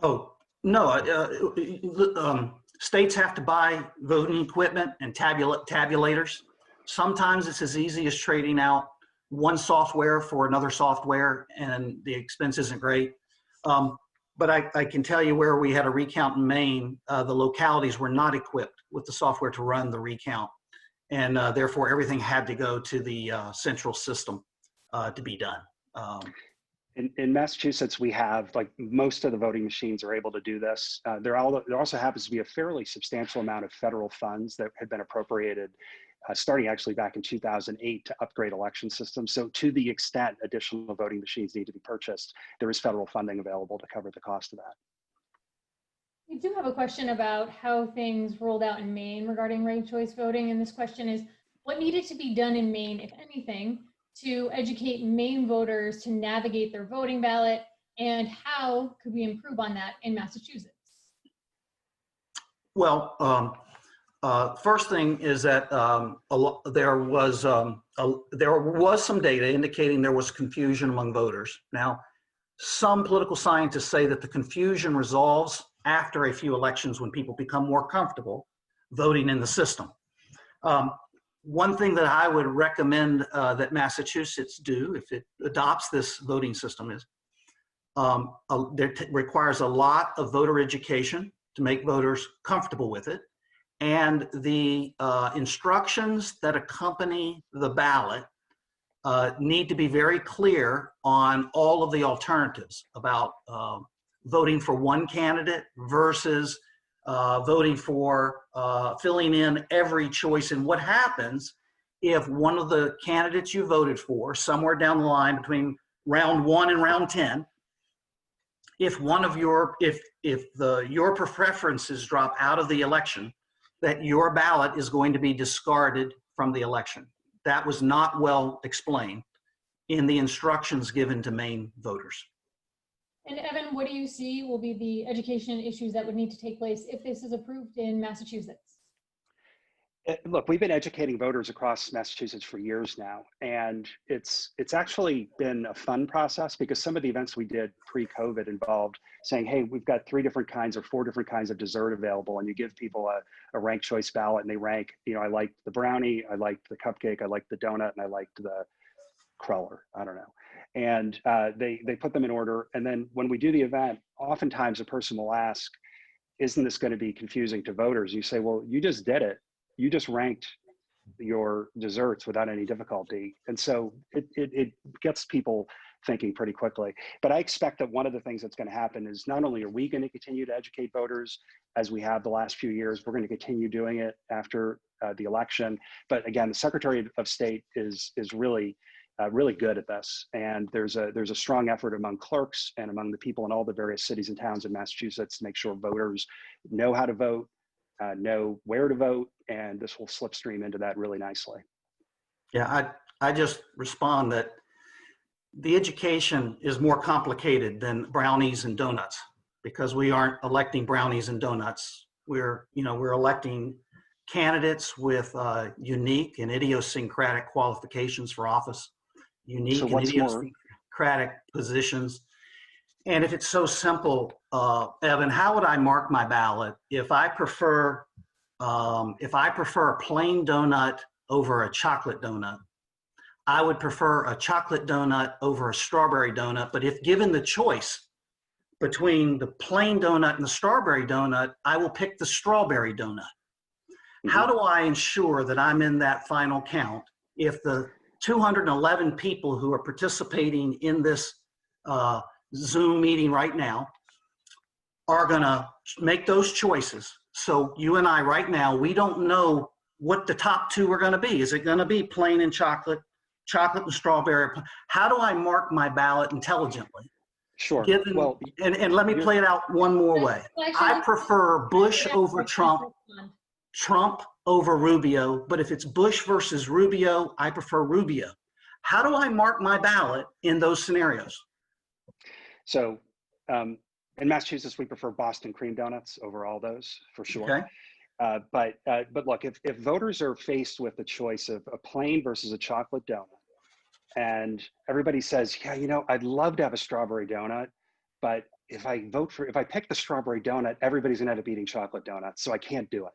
Oh, no. States have to buy voting equipment and tabulators. Sometimes it's as easy as trading out one software for another software, and the expense isn't great. But I can tell you where we had a recount in Maine, the localities were not equipped with the software to run the recount. And therefore, everything had to go to the central system to be done. In Massachusetts, we have, like, most of the voting machines are able to do this. There also happens to be a fairly substantial amount of federal funds that had been appropriated starting actually back in 2008 to upgrade election systems. So to the extent additional voting machines need to be purchased, there is federal funding available to cover the cost of that. We do have a question about how things rolled out in Maine regarding ranked choice voting. And this question is, what needed to be done in Maine, if anything, to educate Maine voters to navigate their voting ballot, and how could we improve on that in Massachusetts? Well, first thing is that there was some data indicating there was confusion among voters. Now, some political scientists say that the confusion resolves after a few elections when people become more comfortable voting in the system. One thing that I would recommend that Massachusetts do if it adopts this voting system is requires a lot of voter education to make voters comfortable with it. And the instructions that accompany the ballot need to be very clear on all of the alternatives about voting for one candidate versus voting for filling in every choice. And what happens if one of the candidates you voted for, somewhere down the line between round 1 and round 10, if one of your your preferences drop out of the election, that your ballot is going to be discarded from the election. That was not well explained in the instructions given to Maine voters. And Evan, what do you see will be the education issues that would need to take place if this is approved in Massachusetts? Look, we've been educating voters across Massachusetts for years now, and it's actually been a fun process because some of the events we did pre-COVID involved saying, hey, we've got 3 different kinds or 4 different kinds of dessert available, and you give people a ranked choice ballot and they rank, you know, I liked the brownie, I liked the cupcake, I liked the donut, and I liked the cruller, I don't know. And they put them in order, and then when we do the event, oftentimes a person will ask, isn't this going to be confusing to voters? You say, well, you just did it. You just ranked your desserts without any difficulty. And so it gets people thinking pretty quickly. But I expect that one of the things that's going to happen is not only are we going to continue to educate voters as we have the last few years, we're going to continue doing it after the election. But again, the Secretary of State is really good at this. And there's a strong effort among clerks and among the people in all the various cities and towns in Massachusetts to make sure voters know how to vote, know where to vote, and this will slipstream into that really nicely. Yeah, I just respond that the education is more complicated than brownies and donuts because we aren't electing brownies and donuts. We're electing candidates with unique and idiosyncratic qualifications for office, unique and idiosyncratic positions. And if it's so simple, Evan, how would I mark my ballot if I prefer a plain donut over a chocolate donut? I would prefer a chocolate donut over a strawberry donut. But if given the choice between the plain donut and the strawberry donut, I will pick the strawberry donut. Mm-hmm. How do I ensure that I'm in that final count if the 211 people who are participating in this Zoom meeting right now are going to make those choices? So you and I right now, we don't know what the top 2 are going to be. Is it going to be plain and chocolate and strawberry? How do I mark my ballot intelligently? Sure. Well, and let me play it out one more way. I prefer Bush over Trump, Trump over Rubio, but if it's Bush versus Rubio, I prefer Rubio. How do I mark my ballot in those scenarios? So in Massachusetts, we prefer Boston cream donuts over all those for sure. Okay. But look, if voters are faced with the choice of a plain versus a chocolate donut, and everybody says, yeah, you know, I'd love to have a strawberry donut, but if I pick the strawberry donut, everybody's gonna end up eating chocolate donuts, so I can't do it.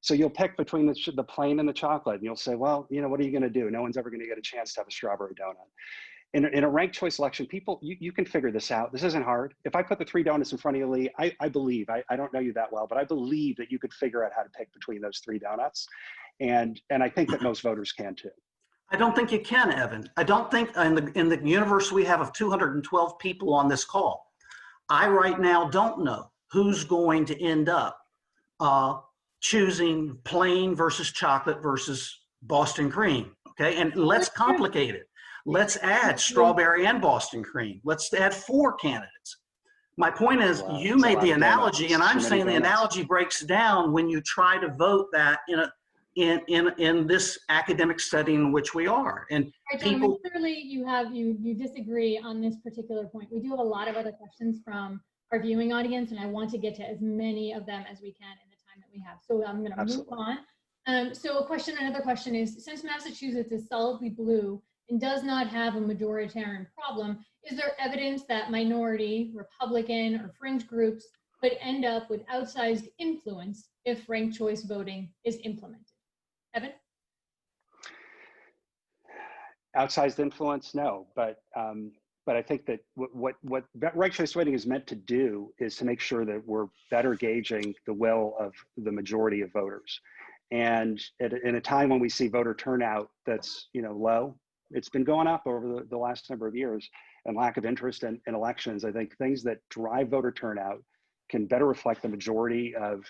So you'll pick between the plain and the chocolate, and you'll say, well, you know, what are you gonna do? No one's ever gonna get a chance to have a strawberry donut. In a ranked choice election, people, you can figure this out. This isn't hard. If I put the 3 donuts in front of you, Lee, I believe, I don't know you that well, but I believe that you could figure out how to pick between those 3 donuts. And I think that most voters can too. I don't think you can, Evan. I don't think in the universe we have of 212 people on this call, I right now don't know who's going to end up choosing plain versus chocolate versus Boston cream, okay? And let's complicate it. Let's add strawberry and Boston cream. Let's add 4 candidates. My point is, you made the analogy, and I'm saying the analogy breaks down when you try to vote that in this academic setting in which we are. And right, people clearly you disagree on this particular point. We do have a lot of other questions from our viewing audience, and I want to get to as many of them as we can in the time that we have. So I'm going to move on. So another question is, since Massachusetts is solidly blue and does not have a majoritarian problem, is there evidence that minority, Republican, or fringe groups could end up with outsized influence if ranked choice voting is implemented? Evan? Outsized influence, no, but I think that what ranked choice voting is meant to do is to make sure that we're better gauging the will of the majority of voters. And in a time when we see voter turnout that's low, it's been going up over the last number of years, and lack of interest in elections. I think things that drive voter turnout can better reflect the majority of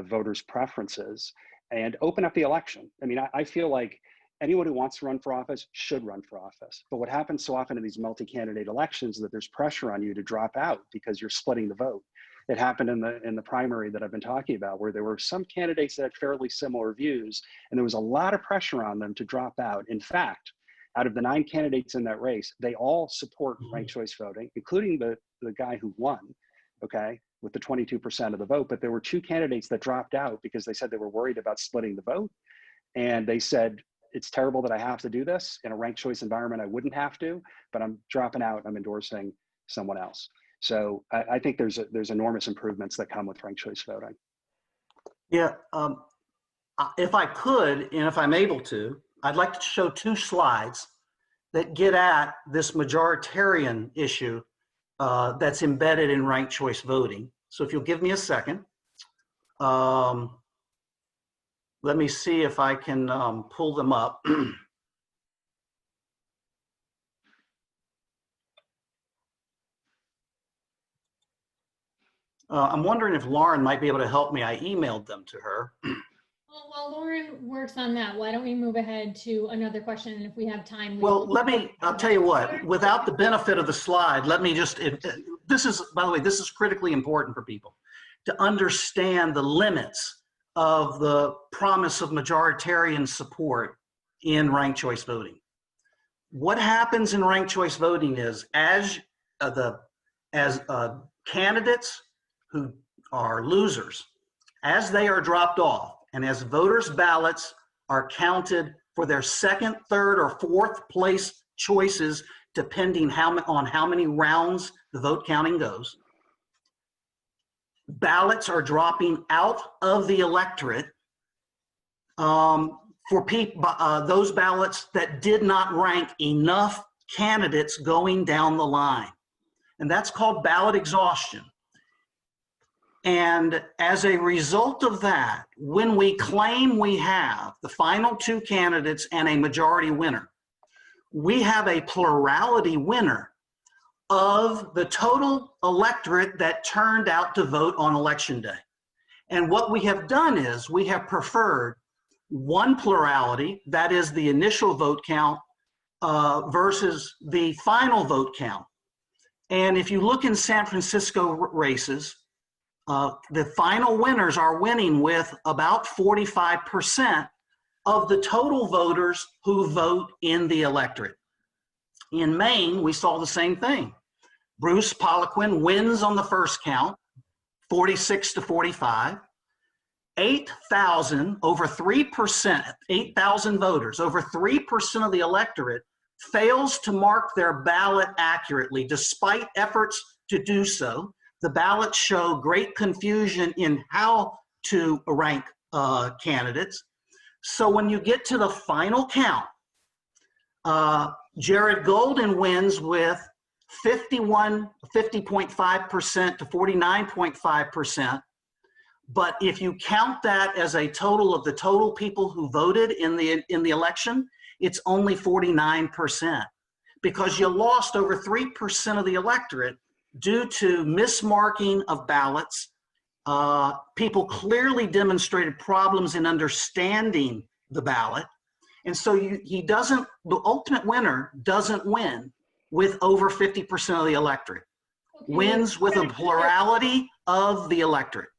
voters' preferences and open up the election. I mean, I feel like anyone who wants to run for office should run for office. But what happens so often in these multi-candidate elections is that there's pressure on you to drop out because you're splitting the vote. It happened in the primary that I've been talking about, where there were some candidates that had fairly similar views, and there was a lot of pressure on them to drop out. In fact, out of the 9 candidates in that race, they all support ranked choice voting, including the guy who won, okay, with the 22% of the vote. But there were 2 candidates that dropped out because they said they were worried about splitting the vote. And they said, it's terrible that I have to do this. In a ranked choice environment, I wouldn't have to, but I'm dropping out, I'm endorsing someone else. So I think there's enormous improvements that come with ranked choice voting. Yeah, if I could, and if I'm able to, I'd like to show 2 slides that get at this majoritarian issue that's embedded in ranked choice voting. So if you'll give me a second, let me see if I can pull them up. I'm wondering if Lauren might be able to help me. I emailed them to her. Well, while Lauren works on that, why don't we move ahead to another question? And if we have time, Well, I'll tell you what, without the benefit of the slide, let me just, this is, by the way, this is critically important for people to understand the limits of the promise of majoritarian support in ranked choice voting. What happens in ranked choice voting is as candidates who are losers, as they are dropped off and as voters' ballots are counted for their 2nd, 3rd, or 4th place choices, depending on how many rounds the vote counting goes, ballots are dropping out of the electorate for those ballots that did not rank enough candidates going down the line. And that's called ballot exhaustion. And as a result of that, when we claim we have the final 2 candidates and a majority winner, we have a plurality winner of the total electorate that turned out to vote on election day. And what we have done is we have preferred one plurality, that is the initial vote count versus the final vote count. And if you look in San Francisco races, the final winners are winning with about 45% of the total voters who vote in the electorate. In Maine, we saw the same thing. Bruce Poliquin wins on the first count, 46 to 45. 8,000, over 3%, 8,000 voters, over 3% of the electorate fails to mark their ballot accurately despite efforts to do so. The ballots show great confusion in how to rank candidates. So when you get to the final count, Jared Golden wins with 50.5% to 49.5%. But if you count that as a total of the total people who voted in the election, it's only 49%, because you lost over 3% of the electorate due to mismarking of ballots. People clearly demonstrated problems in understanding the ballot. And so the ultimate winner doesn't win with over 50% of the electorate. Okay. Wins with a plurality of the electorate.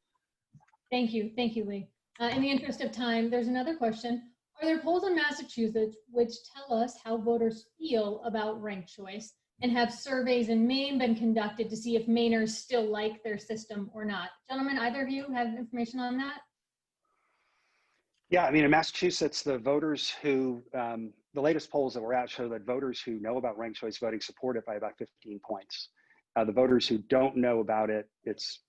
Thank you, Lee. In the interest of time, there's another question. Are there polls in Massachusetts which tell us how voters feel about ranked choice? And have surveys in Maine been conducted to see if Mainers still like their system or not? Gentlemen, either of you have information on that? Yeah, I mean, in Massachusetts, the voters who, the latest polls that were out show that voters who know about ranked choice voting support it by about 15 points. The voters who don't know about it, it's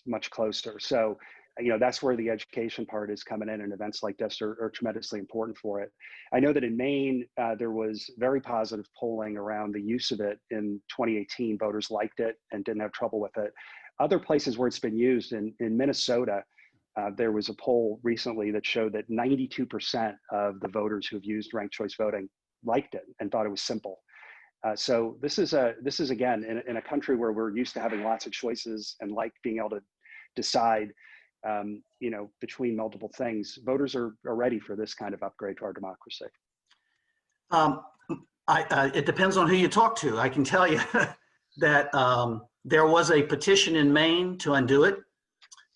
much closer. So, you know, that's where the education part is coming in, and events like this are tremendously important for it. I know that in Maine, there was very positive polling around the use of it in 2018. Voters liked it and didn't have trouble with it. Other places where it's been used, in Minnesota, there was a poll recently that showed that 92% of the voters who've used ranked choice voting liked it and thought it was simple. So this is again, in a country where we're used to having lots of choices and like being able to decide, between multiple things, voters are ready for this kind of upgrade to our democracy. It depends on who you talk to. I can tell you that there was a petition in Maine to undo it.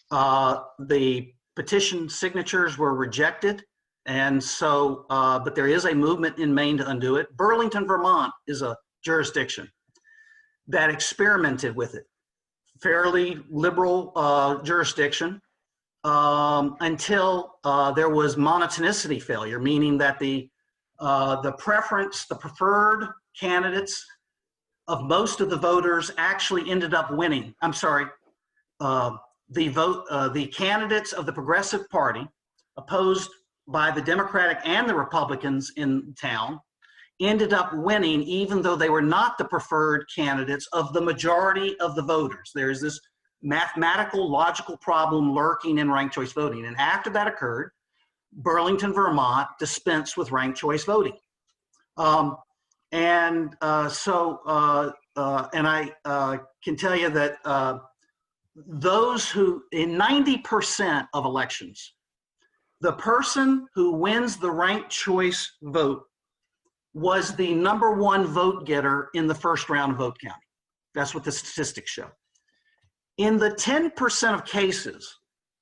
The petition signatures were rejected. And so, but there is a movement in Maine to undo it. Burlington, Vermont is a jurisdiction that experimented with it. Fairly liberal jurisdiction until there was monotonicity failure, meaning that the preferred candidates of most of the voters actually ended up winning. I'm sorry, the candidates of the Progressive Party, opposed by the Democratic and the Republicans in town, ended up winning even though they were not the preferred candidates of the majority of the voters. There's this mathematical, logical problem lurking in ranked choice voting. And after that occurred, Burlington, Vermont dispensed with ranked choice voting. And I can tell you that those who, in 90% of elections, the person who wins the ranked choice vote was the #1 vote getter in the first round of vote counting. That's what the statistics show. In the 10% of cases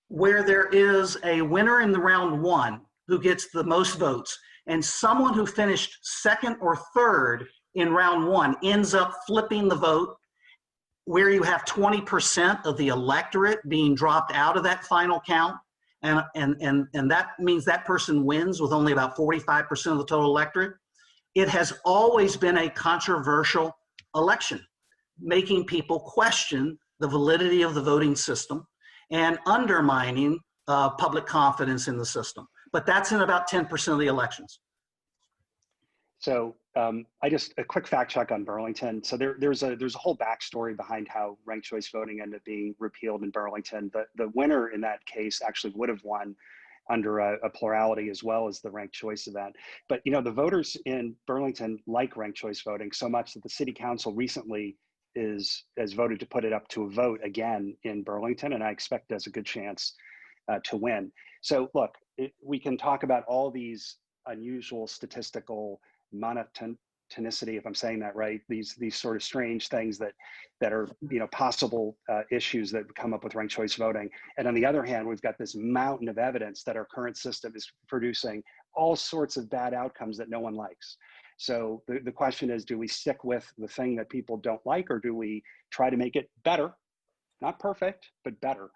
where there is a winner in the round 1 who gets the most votes, and someone who finished second or third in round 1 ends up flipping the vote, where you have 20% of the electorate being dropped out of that final count, and that means that person wins with only about 45% of the total electorate. It has always been a controversial election, making people question the validity of the voting system and undermining public confidence in the system. But that's in about 10% of the elections. So a quick fact check on Burlington. So there's a whole backstory behind how ranked choice voting ended up being repealed in Burlington. The winner in that case actually would have won under a plurality as well as the ranked choice event. But the voters in Burlington like ranked choice voting so much that the city council recently has voted to put it up to a vote again in Burlington, and I expect it has a good chance to win. So look, we can talk about all these unusual statistical monotonicity, if I'm saying that right, these sort of strange things that are possible issues that come up with ranked choice voting. And on the other hand, we've got this mountain of evidence that our current system is producing all sorts of bad outcomes that no one likes. So the question is, do we stick with the thing that people don't like, or do we try to make it better? Not perfect, but better.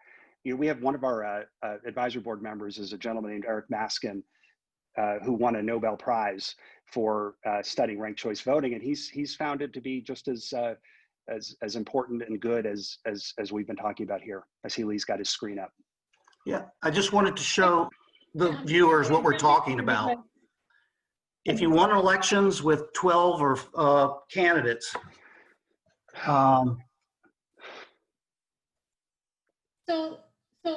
We have one of our advisory board members is a gentleman named Eric Maskin, who won a Nobel Prize for studying ranked choice voting, and he's found it to be just as important and good as we've been talking about here. I see Lee's got his screen up. Yeah, I just wanted to show the viewers what we're talking about. If you won elections with 12 or candidates, So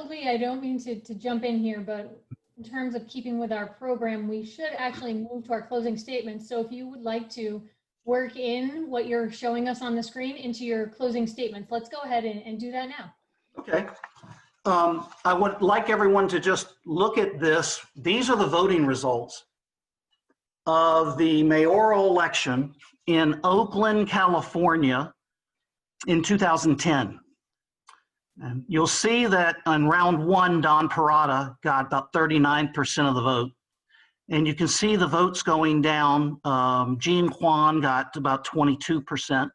Lee, I don't mean to jump in here, but in terms of keeping with our program, we should actually move to our closing statements. So if you would like to work in what you're showing us on the screen into your closing statements, let's go ahead and do that now. okay. I would like everyone to just look at this. These are the voting results of the mayoral election in Oakland, California in 2010. And you'll see that on round 1, Don Parada got about 39% of the vote. And you can see the votes going down. Jean Quan got about 22%.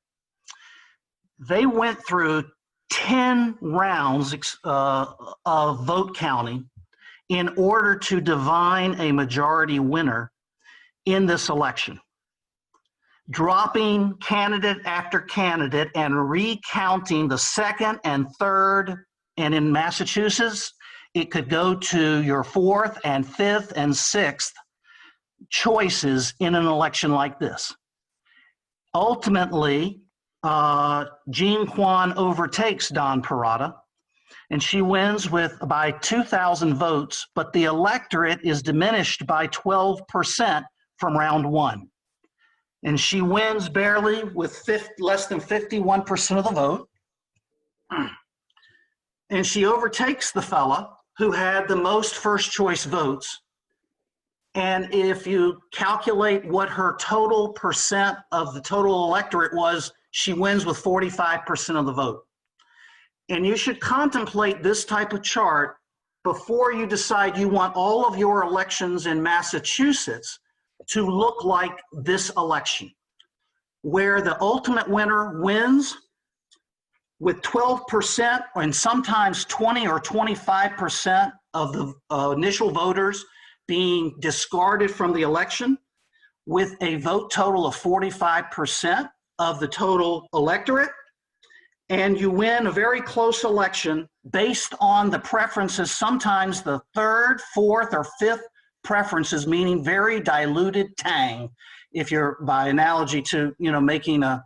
They went through 10 rounds of vote counting in order to divine a majority winner in this election, dropping candidate after candidate and recounting the second and third. And in Massachusetts, it could go to your 4th and 5th and 6th choices in an election like this. Ultimately, Jean Quan overtakes Don Parada, and she wins by 2,000 votes, but the electorate is diminished by 12% from round 1. And she wins barely with less than 51% of the vote. And she overtakes the fella who had the most first choice votes. And if you calculate what her total percent of the total electorate was, she wins with 45% of the vote. And you should contemplate this type of chart before you decide you want all of your elections in Massachusetts to look like this election, where the ultimate winner wins with 12% and sometimes 20 or 25% of the initial voters being discarded from the election, with a vote total of 45% of the total electorate. And you win a very close election based on the preferences, sometimes the third, fourth, or fifth preferences, meaning very diluted tang, if you're, by analogy to, making a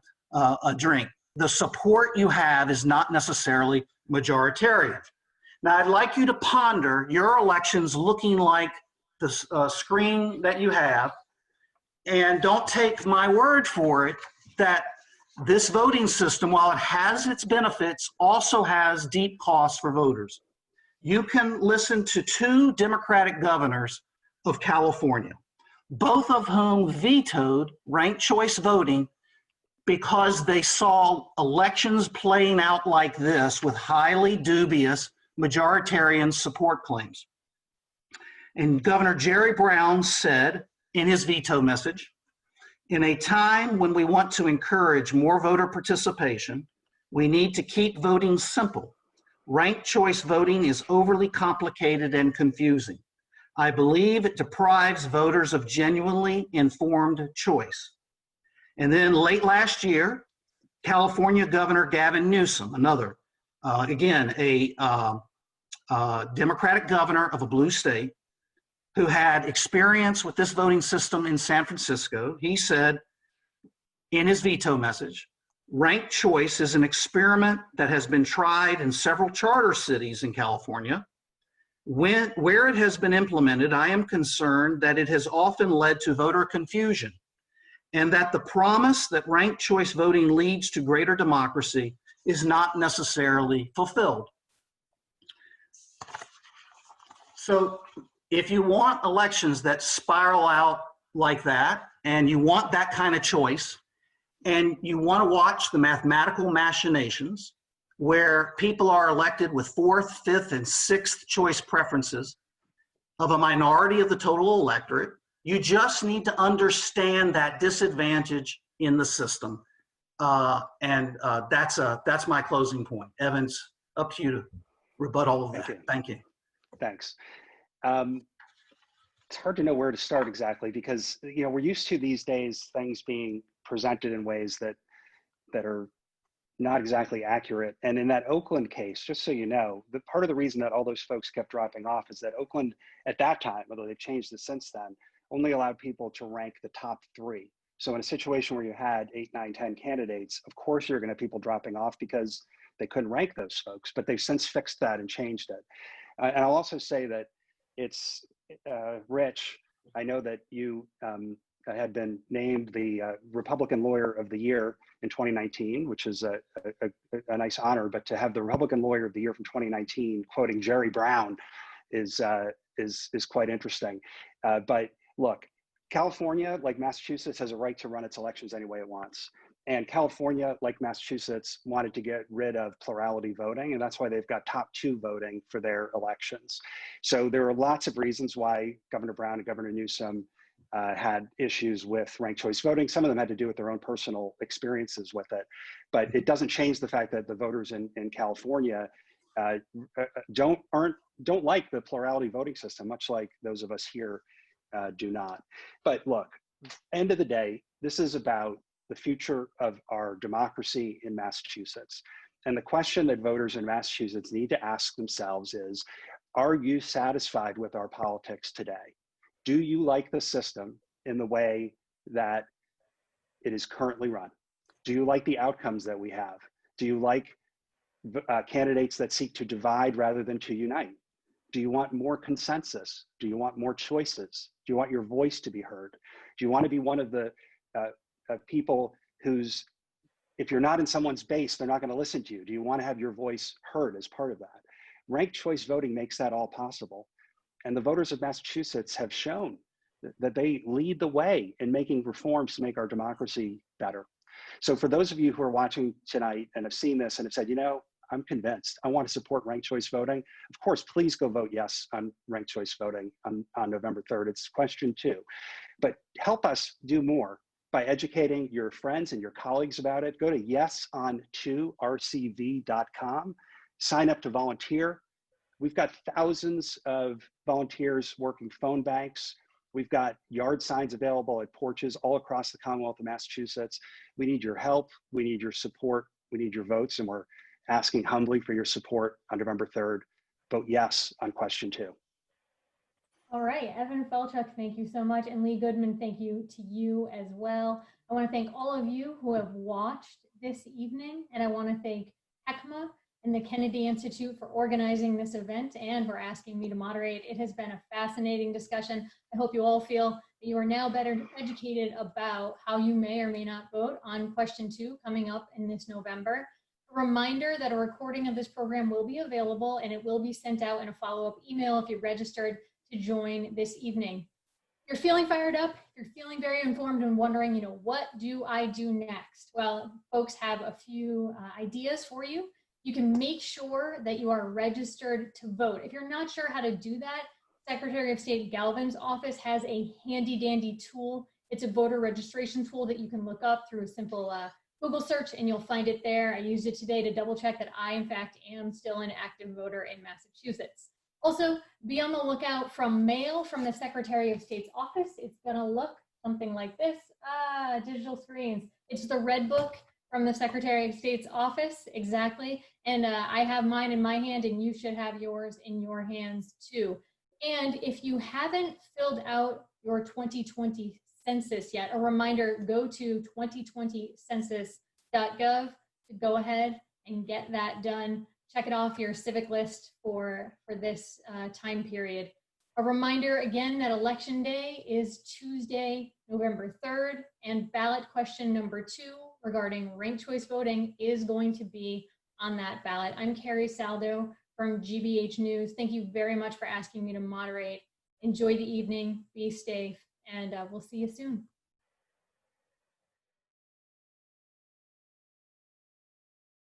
drink. The support you have is not necessarily majoritarian. Now, I'd like you to ponder your elections looking like the screen that you have, and don't take my word for it that this voting system, while it has its benefits, also has deep costs for voters. You can listen to 2 Democratic governors of California, both of whom vetoed ranked choice voting because they saw elections playing out like this with highly dubious majoritarian support claims. And Governor Jerry Brown said in his veto message, in a time when we want to encourage more voter participation, we need to keep voting simple. Ranked choice voting is overly complicated and confusing. I believe it deprives voters of genuinely informed choice. And then late last year, California Governor Gavin Newsom, another, again, a Democratic governor of a blue state who had experience with this voting system in San Francisco, he said in his veto message, ranked choice is an experiment that has been tried in several charter cities in California. Where it has been implemented, I am concerned that it has often led to voter confusion, and that the promise that ranked choice voting leads to greater democracy is not necessarily fulfilled. So if you want elections that spiral out like that, and you want that kind of choice, and you want to watch the mathematical machinations where people are elected with 4th, 5th, and 6th choice preferences of a minority of the total electorate, you just need to understand that disadvantage in the system. That's my closing point. Evans, up to you to rebut all of that. Thank you. Thanks. It's hard to know where to start exactly because we're used to these days things being presented in ways that are not exactly accurate. And in that Oakland case, just so you know, the part of the reason that all those folks kept dropping off is that Oakland at that time, although they've changed it since then, only allowed people to rank the top 3. So in a situation where you had 8, 9, 10 candidates, of course you're going to have people dropping off because they couldn't rank those folks, but they've since fixed that and changed it. And I'll also say that it's Rich, I know that you had been named the Republican Lawyer of the Year in 2019, which is a nice honor, but to have the Republican Lawyer of the Year from 2019 quoting Jerry Brown is quite interesting. But look, California, like Massachusetts, has a right to run its elections any way it wants. And California, like Massachusetts, wanted to get rid of plurality voting, and that's why they've got top 2 voting for their elections. So there are lots of reasons why Governor Brown and Governor Newsom had issues with ranked choice voting. Some of them had to do with their own personal experiences with it, but it doesn't change the fact that the voters in California don't like the plurality voting system, much like those of us here do not. But look, end of the day, this is about the future of our democracy in Massachusetts. And the question that voters in Massachusetts need to ask themselves is, are you satisfied with our politics today? Do you like the system in the way that it is currently run? Do you like the outcomes that we have? Do you like candidates that seek to divide rather than to unite? Do you want more consensus? Do you want more choices? Do you want your voice to be heard? Do you want to be one of the of people whose, if you're not in someone's base, they're not going to listen to you. Do you want to have your voice heard as part of that? Ranked choice voting makes that all possible. And the voters of Massachusetts have shown that they lead the way in making reforms to make our democracy better. So for those of you who are watching tonight and have seen this and have said, you know, I'm convinced, I want to support ranked choice voting, of course, please go vote yes on ranked choice voting on November 3rd. It's question 2. But help us do more by educating your friends and your colleagues about it. Go to yeson2rcv.com, sign up to volunteer. We've got thousands of volunteers working phone banks. We've got yard signs available at porches all across the Commonwealth of Massachusetts. We need your help. We need your support. We need your votes. And we're asking humbly for your support on November 3rd. Vote yes on question 2. All right, Evan Felchuk, thank you so much. And Lee Goodman, thank you to you as well. I want to thank all of you who have watched this evening. And I want to thank HECMA and the Kennedy Institute for organizing this event and for asking me to moderate. It has been a fascinating discussion. I hope you all feel that you are now better educated about how you may or may not vote on question 2 coming up in this November. A reminder that a recording of this program will be available and it will be sent out in a follow-up email if you registered to join this evening. You're feeling fired up, you're feeling very informed and wondering, what do I do next? Well, folks have a few ideas for you. You can make sure that you are registered to vote. If you're not sure how to do that, Secretary of State Galvin's office has a handy dandy tool. It's a voter registration tool that you can look up through a simple Google search and you'll find it there. I used it today to double check that I, in fact, am still an active voter in Massachusetts. Also, be on the lookout from mail from the Secretary of State's office. It's gonna look something like this. Digital screens. It's the red book from the Secretary of State's office, exactly. And I have mine in my hand and you should have yours in your hands too. And if you haven't filled out your 2020 census yet, a reminder, go to 2020census.gov to go ahead and get that done. Check it off your civic list for this time period. A reminder again that Election Day is Tuesday, November 3rd, and ballot question number 2 regarding ranked choice voting is going to be on that ballot. I'm Carrie Saldo from GBH News. Thank you very much for asking me to moderate. Enjoy the evening, be safe, and we'll see you soon.